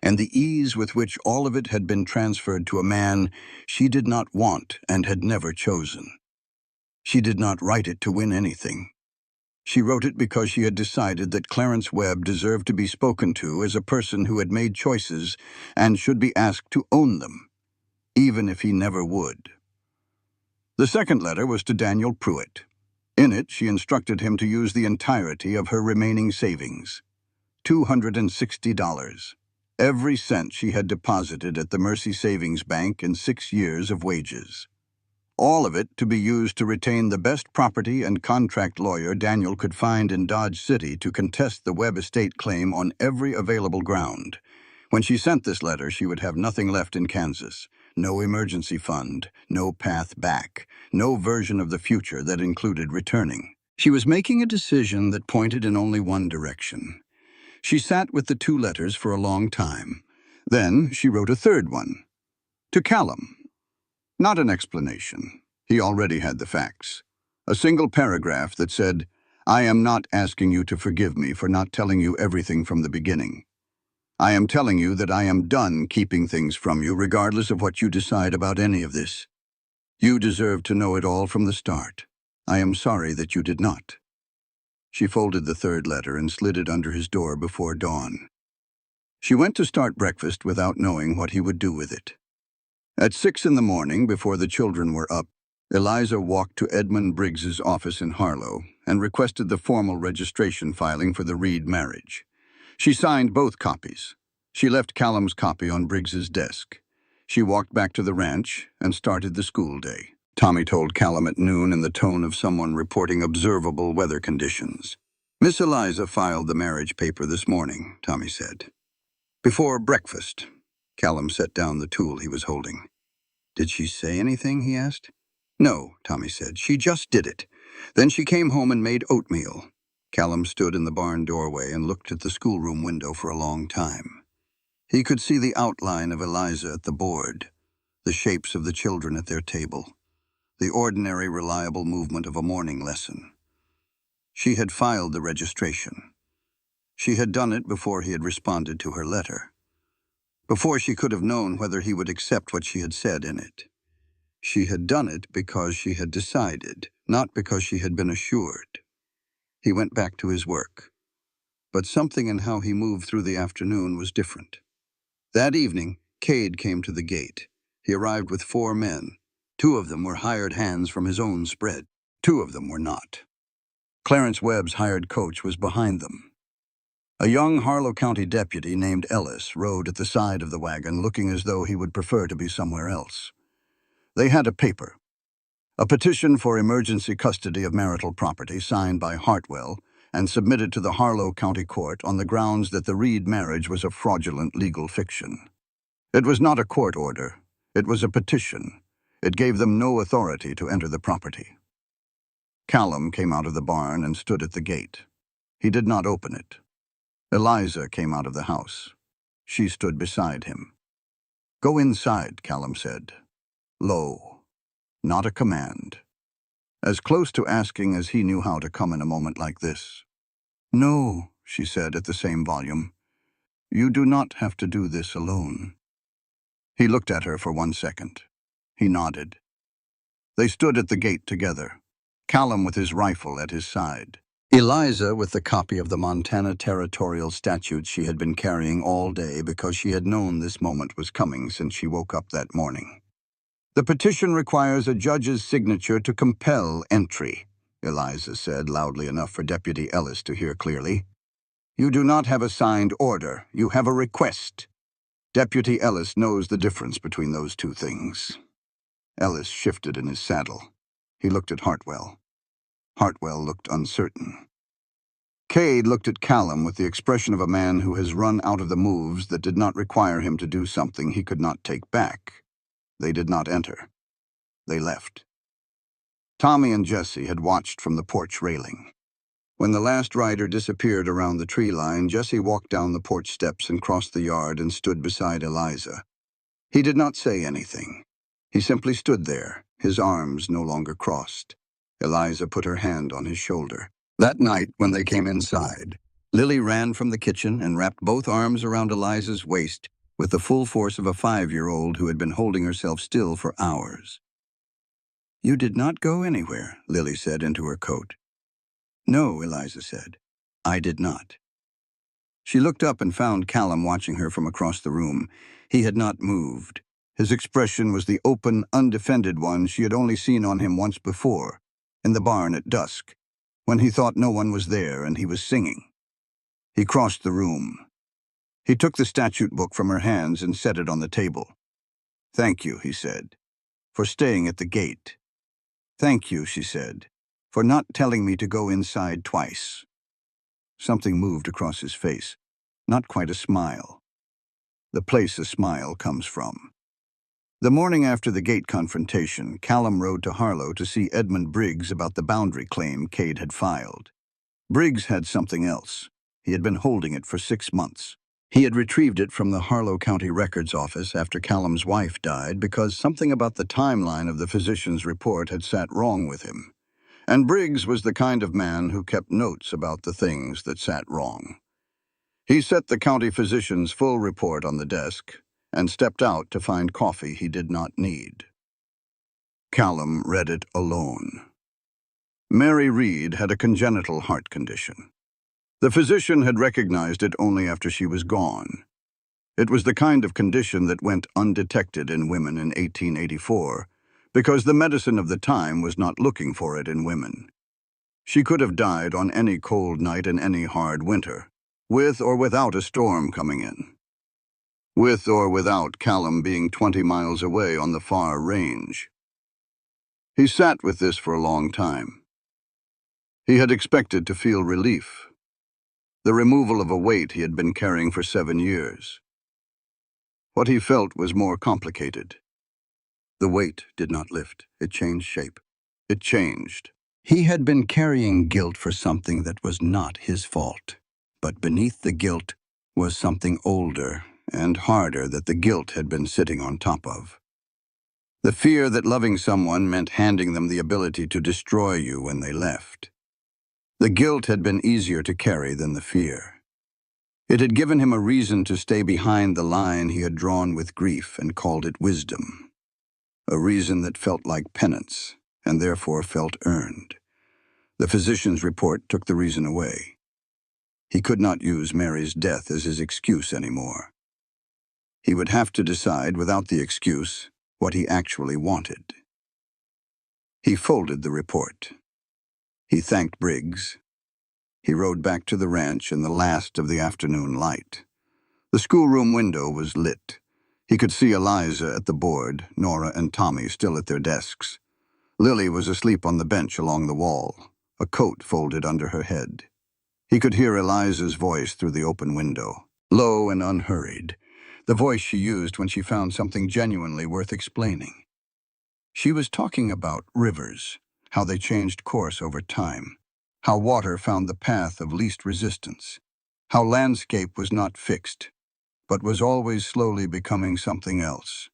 and the ease with which all of it had been transferred to a man she did not want and had never chosen. She did not write it to win anything. She wrote it because she had decided that Clarence Webb deserved to be spoken to as a person who had made choices and should be asked to own them, even if he never would. The second letter was to Daniel Pruitt. In it, she instructed him to use the entirety of her remaining savings, $260, every cent she had deposited at the Mercy Savings Bank in 6 years of wages. All of it to be used to retain the best property and contract lawyer Daniel could find in Dodge City to contest the Webb estate claim on every available ground. When she sent this letter, she would have nothing left in Kansas. No emergency fund, no path back, no version of the future that included returning. She was making a decision that pointed in only one direction. She sat with the 2 letters for a long time. Then she wrote a third one. To Callum. Not an explanation. He already had the facts. A single paragraph that said, I am not asking you to forgive me for not telling you everything from the beginning. I am telling you that I am done keeping things from you regardless of what you decide about any of this. You deserve to know it all from the start. I am sorry that you did not. She folded the third letter and slid it under his door before dawn. She went to start breakfast without knowing what he would do with it. At 6 in the morning, before the children were up, Eliza walked to Edmund Briggs's office in Harlow and requested the formal registration filing for the Reed marriage. She signed both copies. She left Callum's copy on Briggs's desk. She walked back to the ranch and started the school day. Tommy told Callum at noon in the tone of someone reporting observable weather conditions. Miss Eliza filed the marriage paper this morning, Tommy said. Before breakfast, Callum set down the tool he was holding. Did she say anything, he asked. No, Tommy said. She just did it. Then she came home and made oatmeal. Callum stood in the barn doorway and looked at the schoolroom window for a long time. He could see the outline of Eliza at the board, the shapes of the children at their table, the ordinary, reliable movement of a morning lesson. She had filed the registration. She had done it before he had responded to her letter, before she could have known whether he would accept what she had said in it. She had done it because she had decided, not because she had been assured. He went back to his work, but something in how he moved through the afternoon was different. That evening, Cade came to the gate. He arrived with 4 men. 2 of them were hired hands from his own spread. 2 of them were not. Clarence Webb's hired coach was behind them. A young Harlow County deputy named Ellis rode at the side of the wagon, looking as though he would prefer to be somewhere else. They had a paper, a petition for emergency custody of marital property signed by Hartwell and submitted to the Harlow County Court on the grounds that the Reed marriage was a fraudulent legal fiction. It was not a court order. It was a petition. It gave them no authority to enter the property. Callum came out of the barn and stood at the gate. He did not open it. Eliza came out of the house. She stood beside him. "Go inside," Callum said. Low. Not a command. As close to asking as he knew how to come in a moment like this. "No," she said at the same volume. "You do not have to do this alone." He looked at her for 1 second. He nodded. They stood at the gate together, Callum with his rifle at his side, Eliza with the copy of the Montana Territorial Statutes she had been carrying all day because she had known this moment was coming since she woke up that morning. "The petition requires a judge's signature to compel entry," Eliza said loudly enough for Deputy Ellis to hear clearly. "You do not have a signed order. You have a request." Deputy Ellis knows the difference between those 2 things. Ellis shifted in his saddle. He looked at Hartwell. Hartwell looked uncertain. Cade looked at Callum with the expression of a man who has run out of the moves that did not require him to do something he could not take back. They did not enter. They left. Tommy and Jesse had watched from the porch railing. When the last rider disappeared around the tree line, Jesse walked down the porch steps and crossed the yard and stood beside Eliza. He did not say anything. He simply stood there, his arms no longer crossed. Eliza put her hand on his shoulder. That night, when they came inside, Lily ran from the kitchen and wrapped both arms around Eliza's waist with the full force of a 5-year-old who had been holding herself still for hours. "You did not go anywhere," Lily said into her coat. "No," Eliza said. "I did not." She looked up and found Callum watching her from across the room. He had not moved. His expression was the open, undefended one she had only seen on him once before, in the barn at dusk, when he thought no one was there and he was singing. He crossed the room. He took the statute book from her hands and set it on the table. "Thank you," he said, "for staying at the gate." "Thank you," she said, "for not telling me to go inside twice." Something moved across his face, not quite a smile. The place a smile comes from. The morning after the gate confrontation, Callum rode to Harlow to see Edmund Briggs about the boundary claim Cade had filed. Briggs had something else. He had been holding it for 6 months. He had retrieved it from the Harlow County Records Office after Callum's wife died because something about the timeline of the physician's report had sat wrong with him. And Briggs was the kind of man who kept notes about the things that sat wrong. He set the county physician's full report on the desk and stepped out to find coffee he did not need. Callum read it alone. Mary Reed had a congenital heart condition. The physician had recognized it only after she was gone. It was the kind of condition that went undetected in women in 1884 because the medicine of the time was not looking for it in women. She could have died on any cold night in any hard winter, with or without a storm coming in. With or without Callum being 20 miles away on the far range. He sat with this for a long time. He had expected to feel relief. The removal of a weight he had been carrying for 7 years. What he felt was more complicated. The weight did not lift. It changed shape. It changed. He had been carrying guilt for something that was not his fault. But beneath the guilt was something older and harder that the guilt had been sitting on top of. The fear that loving someone meant handing them the ability to destroy you when they left. The guilt had been easier to carry than the fear. It had given him a reason to stay behind the line he had drawn with grief and called it wisdom. A reason that felt like penance, and therefore felt earned. The physician's report took the reason away. He could not use Mary's death as his excuse anymore. He would have to decide, without the excuse, what he actually wanted. He folded the report. He thanked Briggs. He rode back to the ranch in the last of the afternoon light. The schoolroom window was lit. He could see Eliza at the board, Nora and Tommy still at their desks. Lily was asleep on the bench along the wall, a coat folded under her head. He could hear Eliza's voice through the open window, low and unhurried, the voice she used when she found something genuinely worth explaining. She was talking about rivers, how they changed course over time, how water found the path of least resistance, how landscape was not fixed, but was always slowly becoming something else.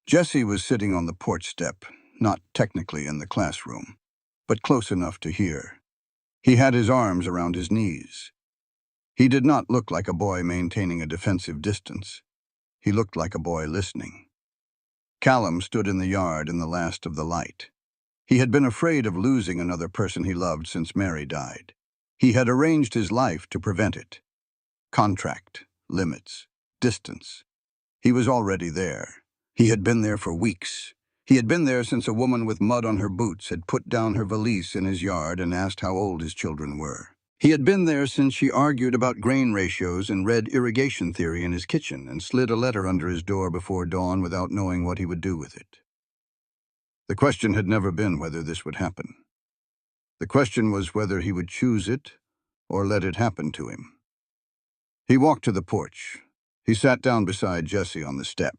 Jesse was sitting on the porch step, not technically in the classroom, but close enough to hear. He had his arms around his knees. He did not look like a boy maintaining a defensive distance. He looked like a boy listening. Callum stood in the yard in the last of the light. He had been afraid of losing another person he loved since Mary died. He had arranged his life to prevent it. Contract, limits, distance. He was already there. He had been there for weeks. He had been there since a woman with mud on her boots had put down her valise in his yard and asked how old his children were. He had been there since she argued about grain ratios and read irrigation theory in his kitchen and slid a letter under his door before dawn without knowing what he would do with it. The question had never been whether this would happen. The question was whether he would choose it or let it happen to him. He walked to the porch. He sat down beside Jesse on the step.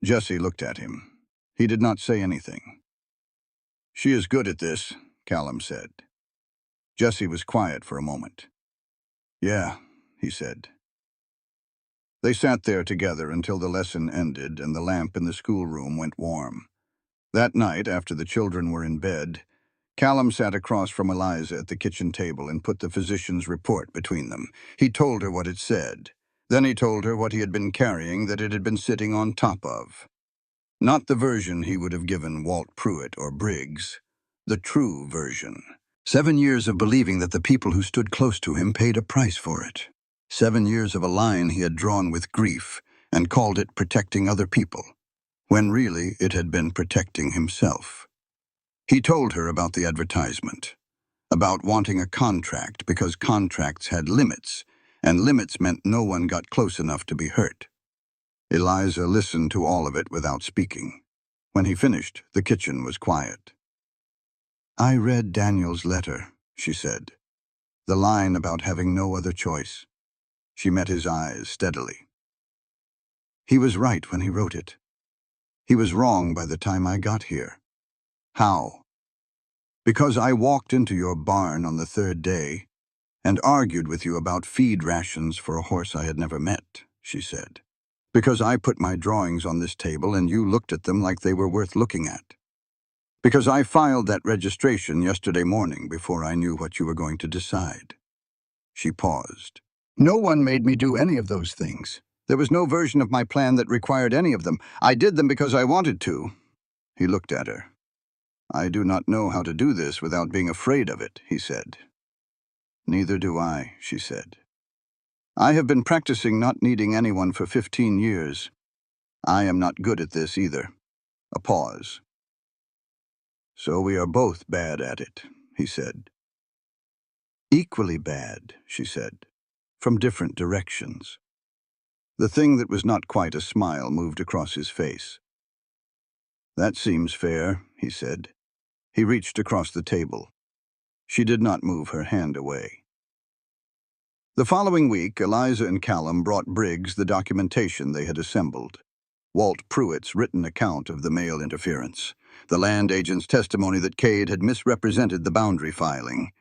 Jesse looked at him. He did not say anything. "She is good at this," Callum said. Jesse was quiet for a moment. "Yeah," he said. They sat there together until the lesson ended and the lamp in the schoolroom went warm. That night, after the children were in bed, Callum sat across from Eliza at the kitchen table and put the physician's report between them. He told her what it said. Then he told her what he had been carrying that it had been sitting on top of. Not the version he would have given Walt Pruitt or Briggs. The true version. 7 years of believing that the people who stood close to him paid a price for it. 7 years of a line he had drawn with grief and called it protecting other people, when really it had been protecting himself. He told her about the advertisement, about wanting a contract because contracts had limits, and limits meant no one got close enough to be hurt. Eliza listened to all of it without speaking. When he finished, the kitchen was quiet. "I read Daniel's letter," she said. The line about having no other choice. She met his eyes steadily. "He was right when he wrote it. He was wrong by the time I got here." "How?" "Because I walked into your barn on the 3rd day and argued with you about feed rations for a horse I had never met," she said. "Because I put my drawings on this table and you looked at them like they were worth looking at. Because I filed that registration yesterday morning before I knew what you were going to decide." She paused. "No one made me do any of those things. There was no version of my plan that required any of them. I did them because I wanted to." He looked at her. "I do not know how to do this without being afraid of it," he said. "Neither do I," she said. "I have been practicing not needing anyone for 15 years. I am not good at this either." A pause. "So we are both bad at it," he said. "Equally bad," she said, "from different directions." The thing that was not quite a smile moved across his face. "That seems fair," he said. He reached across the table. She did not move her hand away. The following week, Eliza and Callum brought Briggs the documentation they had assembled. Walt Pruitt's written account of the mail interference, the land agent's testimony that Cade had misrepresented the boundary filing,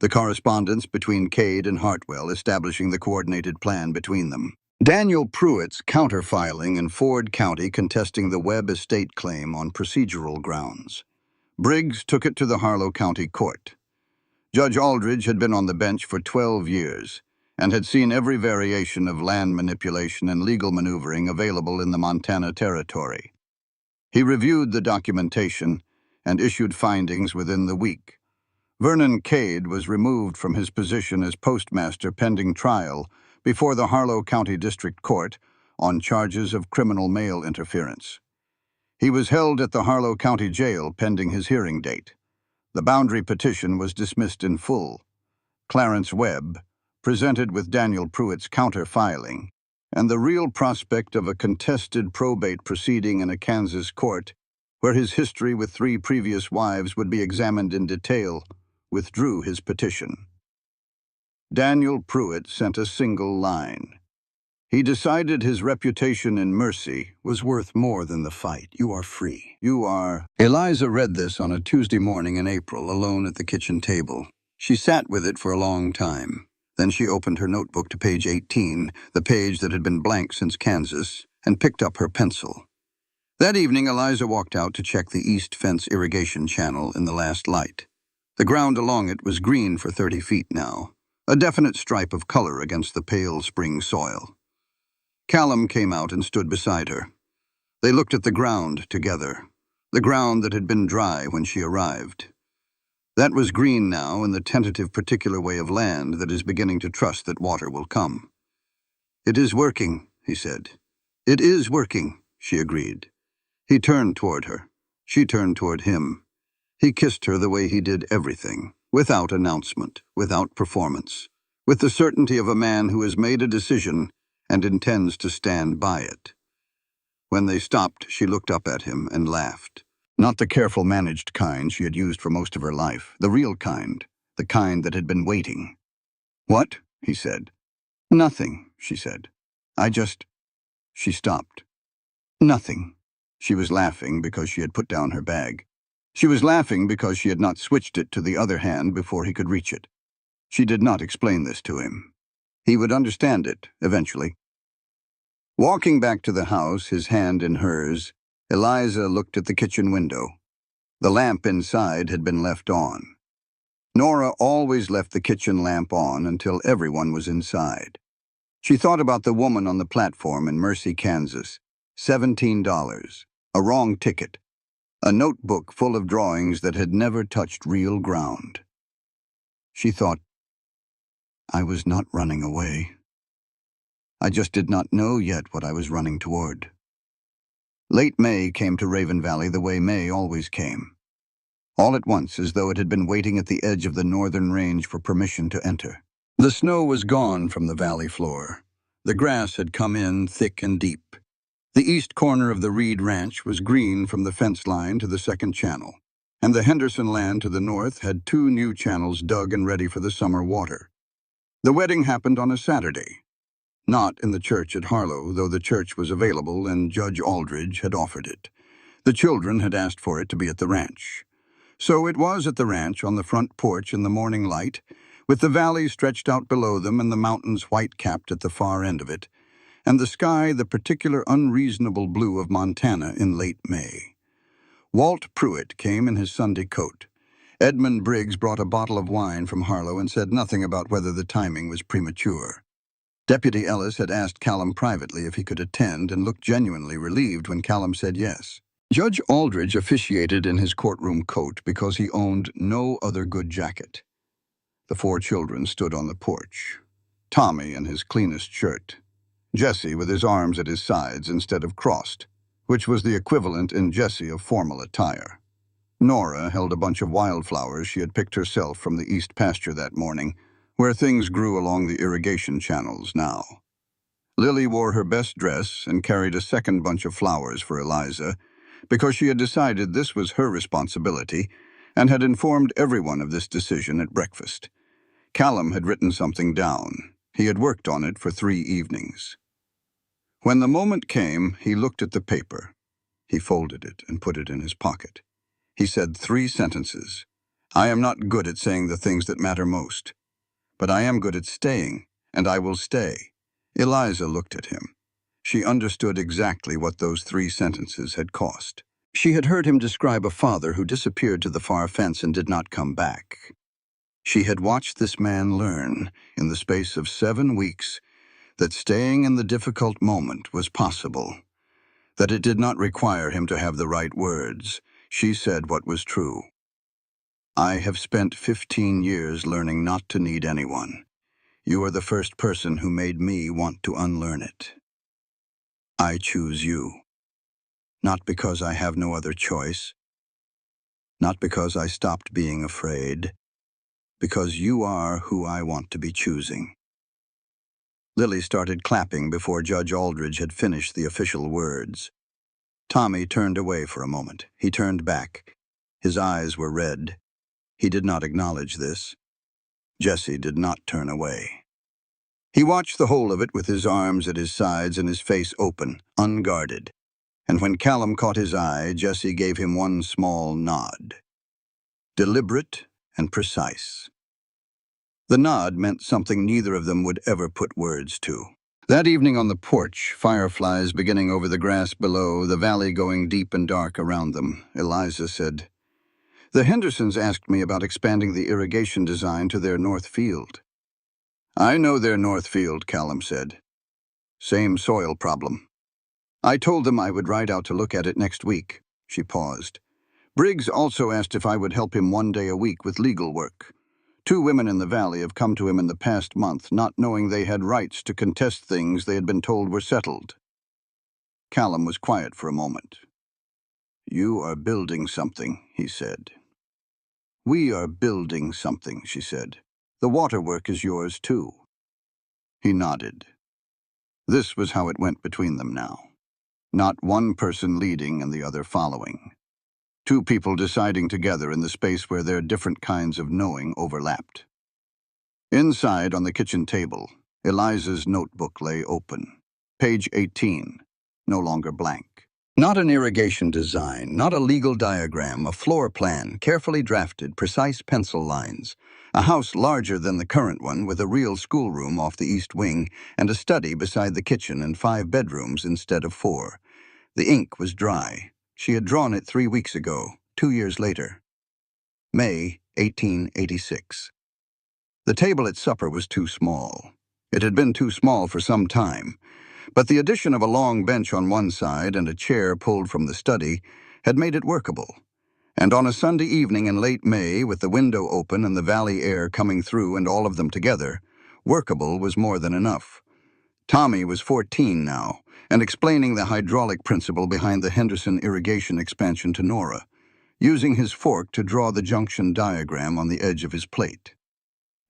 the correspondence between Cade and Hartwell establishing the coordinated plan between them. Daniel Pruitt's counterfiling in Ford County contesting the Webb estate claim on procedural grounds. Briggs took it to the Harlow County Court. Judge Aldridge had been on the bench for 12 years and had seen every variation of land manipulation and legal maneuvering available in the Montana Territory. He reviewed the documentation and issued findings within the week. Vernon Cade was removed from his position as postmaster pending trial before the Harlow County District Court on charges of criminal mail interference. He was held at the Harlow County Jail pending his hearing date. The boundary petition was dismissed in full. Clarence Webb presented with Daniel Pruitt's counter-filing and the real prospect of a contested probate proceeding in a Kansas court where his history with 3 previous wives would be examined in detail, withdrew his petition. Daniel Pruitt sent a single line. He decided his reputation in mercy was worth more than the fight. You are free. You are... Eliza read this on a Tuesday morning in April, alone at the kitchen table. She sat with it for a long time. Then she opened her notebook to page 18, the page that had been blank since Kansas, and picked up her pencil. That evening, Eliza walked out to check the east fence irrigation channel in the last light. The ground along it was green for 30 feet now, a definite stripe of color against the pale spring soil. Callum came out and stood beside her. They looked at the ground together, the ground that had been dry when she arrived. That was green now in the tentative particular way of land that is beginning to trust that water will come. "It is working," he said. "It is working," she agreed. He turned toward her. She turned toward him. He kissed her the way he did everything, without announcement, without performance, with the certainty of a man who has made a decision and intends to stand by it. When they stopped, she looked up at him and laughed. Not the careful, managed kind she had used for most of her life, the real kind, the kind that had been waiting. "What?" he said. "Nothing," she said. "I just..." She stopped. "Nothing." She was laughing because she had put down her bag. She was laughing because she had not switched it to the other hand before he could reach it. She did not explain this to him. He would understand it, eventually. Walking back to the house, his hand in hers, Eliza looked at the kitchen window. The lamp inside had been left on. Nora always left the kitchen lamp on until everyone was inside. She thought about the woman on the platform in Mercy, Kansas. $17. A wrong ticket. A notebook full of drawings that had never touched real ground. She thought, I was not running away. I just did not know yet what I was running toward. Late May came to Raven Valley the way May always came. All at once, as though it had been waiting at the edge of the northern range for permission to enter. The snow was gone from the valley floor. The grass had come in thick and deep. The east corner of the Reed Ranch was green from the fence line to the second channel, and the Henderson land to the north had 2 new channels dug and ready for the summer water. The wedding happened on a Saturday. Not in the church at Harlow, though the church was available and Judge Aldridge had offered it. The children had asked for it to be at the ranch. So it was at the ranch on the front porch in the morning light, with the valley stretched out below them and the mountains white-capped at the far end of it, and the sky the particular unreasonable blue of Montana in late May. Walt Pruitt came in his Sunday coat. Edmund Briggs brought a bottle of wine from Harlow and said nothing about whether the timing was premature. Deputy Ellis had asked Callum privately if he could attend and looked genuinely relieved when Callum said yes. Judge Aldridge officiated in his courtroom coat because he owned no other good jacket. The 4 children stood on the porch. Tommy in his cleanest shirt. Jesse with his arms at his sides instead of crossed, which was the equivalent in Jesse of formal attire. Nora held a bunch of wildflowers she had picked herself from the east pasture that morning, where things grew along the irrigation channels now. Lily wore her best dress and carried a second bunch of flowers for Eliza, because she had decided this was her responsibility and had informed everyone of this decision at breakfast. Callum had written something down. He had worked on it for 3 evenings. When the moment came, he looked at the paper. He folded it and put it in his pocket. He said 3 sentences. I am not good at saying the things that matter most, but I am good at staying, and I will stay. Eliza looked at him. She understood exactly what those 3 sentences had cost. She had heard him describe a father who disappeared to the far fence and did not come back. She had watched this man learn, in the space of 7 weeks, that staying in the difficult moment was possible, that it did not require him to have the right words. She said what was true. I have spent 15 years learning not to need anyone. You are the first person who made me want to unlearn it. I choose you. Not because I have no other choice, not because I stopped being afraid, because you are who I want to be choosing. Lily started clapping before Judge Aldridge had finished the official words. Tommy turned away for a moment. He turned back. His eyes were red. He did not acknowledge this. Jesse did not turn away. He watched the whole of it with his arms at his sides and his face open, unguarded. And when Callum caught his eye, Jesse gave him one small nod. Deliberate and precise. The nod meant something neither of them would ever put words to. That evening on the porch, fireflies beginning over the grass below, the valley going deep and dark around them, Eliza said, "The Hendersons asked me about expanding the irrigation design to their north field." "I know their north field," Callum said. "Same soil problem. I told them I would ride out to look at it next week." She paused. "Briggs also asked if I would help him 1 day a week with legal work. 2 women in the valley have come to him in the past month, not knowing they had rights to contest things they had been told were settled." Callum was quiet for a moment. "You are building something," he said. "We are building something," she said. "The waterwork is yours, too." He nodded. This was how it went between them now. Not one person leading and the other following. 2 people deciding together in the space where their different kinds of knowing overlapped. Inside, on the kitchen table, Eliza's notebook lay open. Page 18, no longer blank. Not an irrigation design, not a legal diagram, a floor plan, carefully drafted, precise pencil lines. A house larger than the current one, with a real schoolroom off the east wing, and a study beside the kitchen and 5 bedrooms instead of 4. The ink was dry. She had drawn it 3 weeks ago, 2 years later. May 1886. The table at supper was too small. It had been too small for some time, but the addition of a long bench on one side and a chair pulled from the study had made it workable. And on a Sunday evening in late May, with the window open and the valley air coming through and all of them together, workable was more than enough. Tommy was 14 now, and explaining the hydraulic principle behind the Henderson irrigation expansion to Nora, using his fork to draw the junction diagram on the edge of his plate.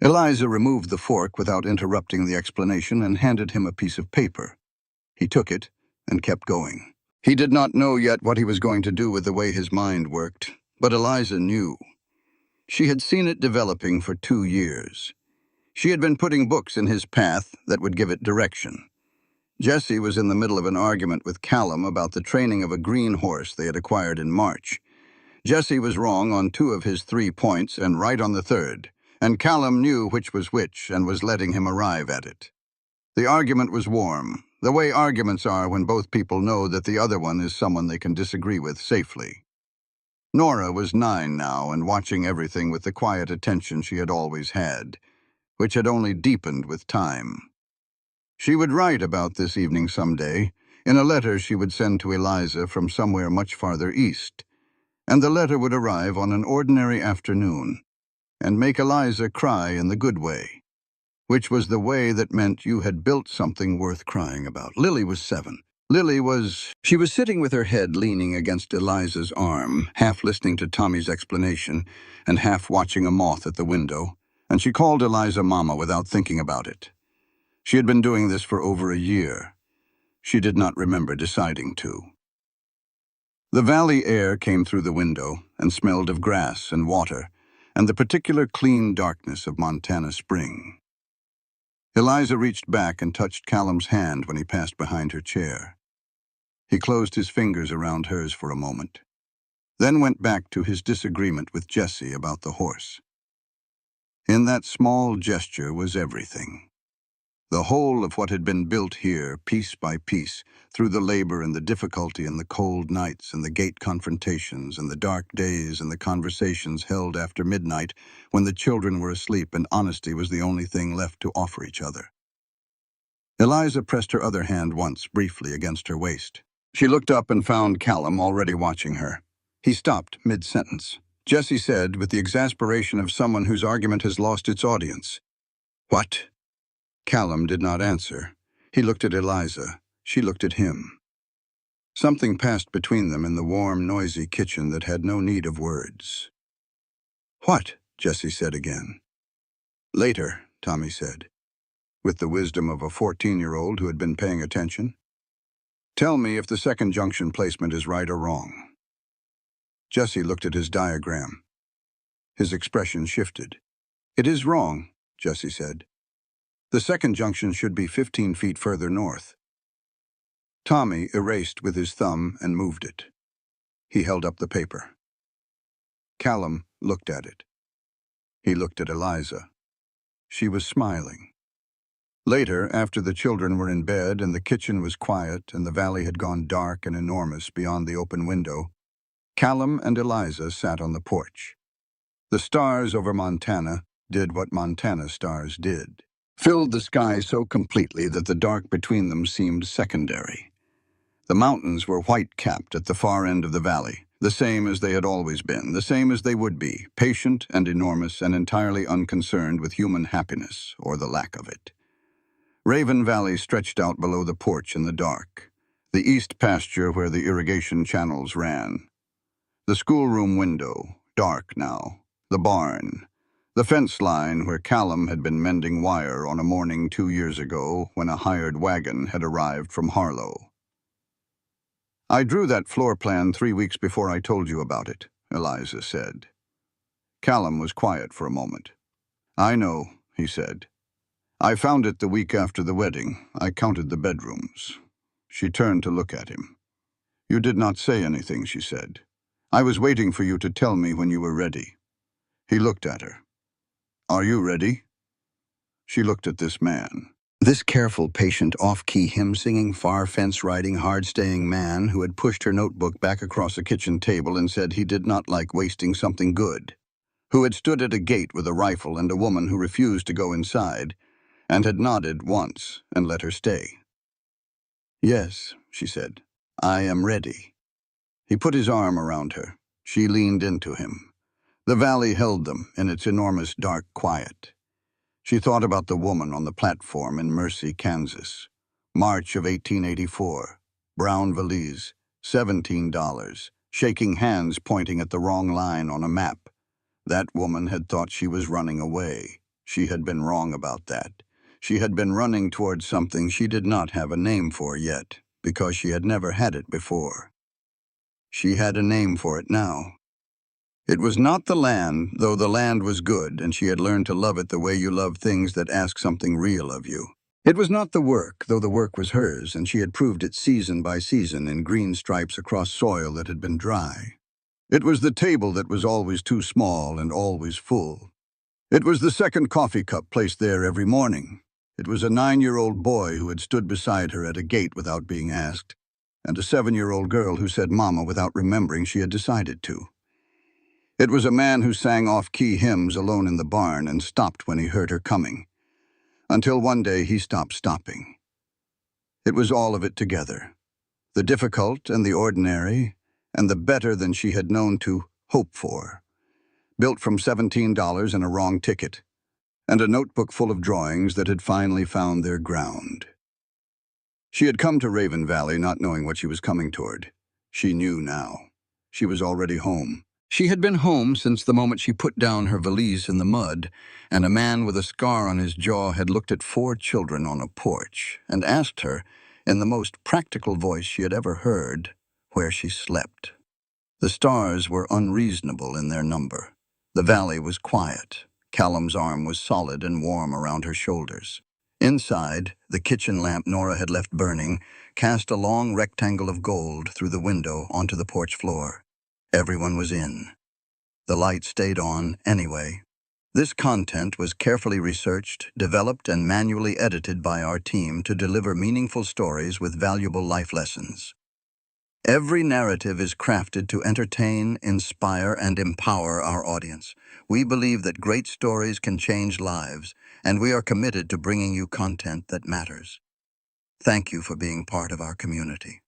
Eliza removed the fork without interrupting the explanation and handed him a piece of paper. He took it and kept going. He did not know yet what he was going to do with the way his mind worked, but Eliza knew. She had seen it developing for 2 years. She had been putting books in his path that would give it direction. Jesse was in the middle of an argument with Callum about the training of a green horse they had acquired in March. Jesse was wrong on 2 of his 3 points and right on the 3rd, and Callum knew which was which and was letting him arrive at it. The argument was warm, the way arguments are when both people know that the other one is someone they can disagree with safely. Nora was 9 now and watching everything with the quiet attention she had always had, which had only deepened with time. She would write about this evening someday, in a letter she would send to Eliza from somewhere much farther east, and the letter would arrive on an ordinary afternoon and make Eliza cry in the good way, which was the way that meant you had built something worth crying about. Lily was 7. She was sitting with her head leaning against Eliza's arm, half listening to Tommy's explanation and half watching a moth at the window, and she called Eliza Mama without thinking about it. She had been doing this for over a year. She did not remember deciding to. The valley air came through the window and smelled of grass and water and the particular clean darkness of Montana spring. Eliza reached back and touched Callum's hand when he passed behind her chair. He closed his fingers around hers for a moment, then went back to his disagreement with Jesse about the horse. In that small gesture was everything. The whole of what had been built here, piece by piece, through the labor and the difficulty and the cold nights and the gate confrontations and the dark days and the conversations held after midnight when the children were asleep and honesty was the only thing left to offer each other. Eliza pressed her other hand once, briefly, against her waist. She looked up and found Callum already watching her. He stopped mid-sentence. Jessie said, with the exasperation of someone whose argument has lost its audience, "What?" Callum did not answer. He looked at Eliza. She looked at him. Something passed between them in the warm, noisy kitchen that had no need of words. "What?" Jessie said again. "Later," Tommy said, with the wisdom of a 14-year-old who had been paying attention. "Tell me if the second junction placement is right or wrong." Jessie looked at his diagram. His expression shifted. "It is wrong," Jessie said. "The second junction should be 15 feet further north." Tommy erased with his thumb and moved it. He held up the paper. Callum looked at it. He looked at Eliza. She was smiling. Later, after the children were in bed and the kitchen was quiet and the valley had gone dark and enormous beyond the open window, Callum and Eliza sat on the porch. The stars over Montana did what Montana stars did, filled the sky so completely that the dark between them seemed secondary. The mountains were white-capped at the far end of the valley, the same as they had always been, the same as they would be, patient and enormous and entirely unconcerned with human happiness, or the lack of it. Raven Valley stretched out below the porch in the dark, the east pasture where the irrigation channels ran. The schoolroom window, dark now, the barn, the fence line where Callum had been mending wire on a morning 2 years ago when a hired wagon had arrived from Harlow. "I drew that floor plan 3 weeks before I told you about it," Eliza said. Callum was quiet for a moment. "I know," he said. "I found it the week after the wedding. I counted the bedrooms." She turned to look at him. "You did not say anything," she said. "I was waiting for you to tell me when you were ready." He looked at her. "Are you ready?" She looked at this man. This careful, patient, off-key hymn-singing, far-fence-riding, hard-staying man who had pushed her notebook back across a kitchen table and said he did not like wasting something good, who had stood at a gate with a rifle and a woman who refused to go inside, and had nodded once and let her stay. "Yes," she said, "I am ready." He put his arm around her. She leaned into him. The valley held them in its enormous dark quiet. She thought about the woman on the platform in Mercy, Kansas. March of 1884. Brown valise, $17, shaking hands pointing at the wrong line on a map. That woman had thought she was running away. She had been wrong about that. She had been running towards something she did not have a name for yet, because she had never had it before. She had a name for it now. It was not the land, though the land was good, and she had learned to love it the way you love things that ask something real of you. It was not the work, though the work was hers, and she had proved it season by season in green stripes across soil that had been dry. It was the table that was always too small and always full. It was the second coffee cup placed there every morning. It was a 9-year-old boy who had stood beside her at a gate without being asked, and a 7-year-old girl who said mama without remembering she had decided to. It was a man who sang off-key hymns alone in the barn and stopped when he heard her coming, until one day he stopped stopping. It was all of it together, the difficult and the ordinary, and the better than she had known to hope for, built from $17 and a wrong ticket, and a notebook full of drawings that had finally found their ground. She had come to Raven Valley not knowing what she was coming toward. She knew now. She was already home. She had been home since the moment she put down her valise in the mud, and a man with a scar on his jaw had looked at 4 children on a porch and asked her, in the most practical voice she had ever heard, where she slept. The stars were unreasonable in their number. The valley was quiet. Callum's arm was solid and warm around her shoulders. Inside, the kitchen lamp Nora had left burning cast a long rectangle of gold through the window onto the porch floor. Everyone was in. The light stayed on anyway. This content was carefully researched, developed, and manually edited by our team to deliver meaningful stories with valuable life lessons. Every narrative is crafted to entertain, inspire, and empower our audience. We believe that great stories can change lives, and we are committed to bringing you content that matters. Thank you for being part of our community.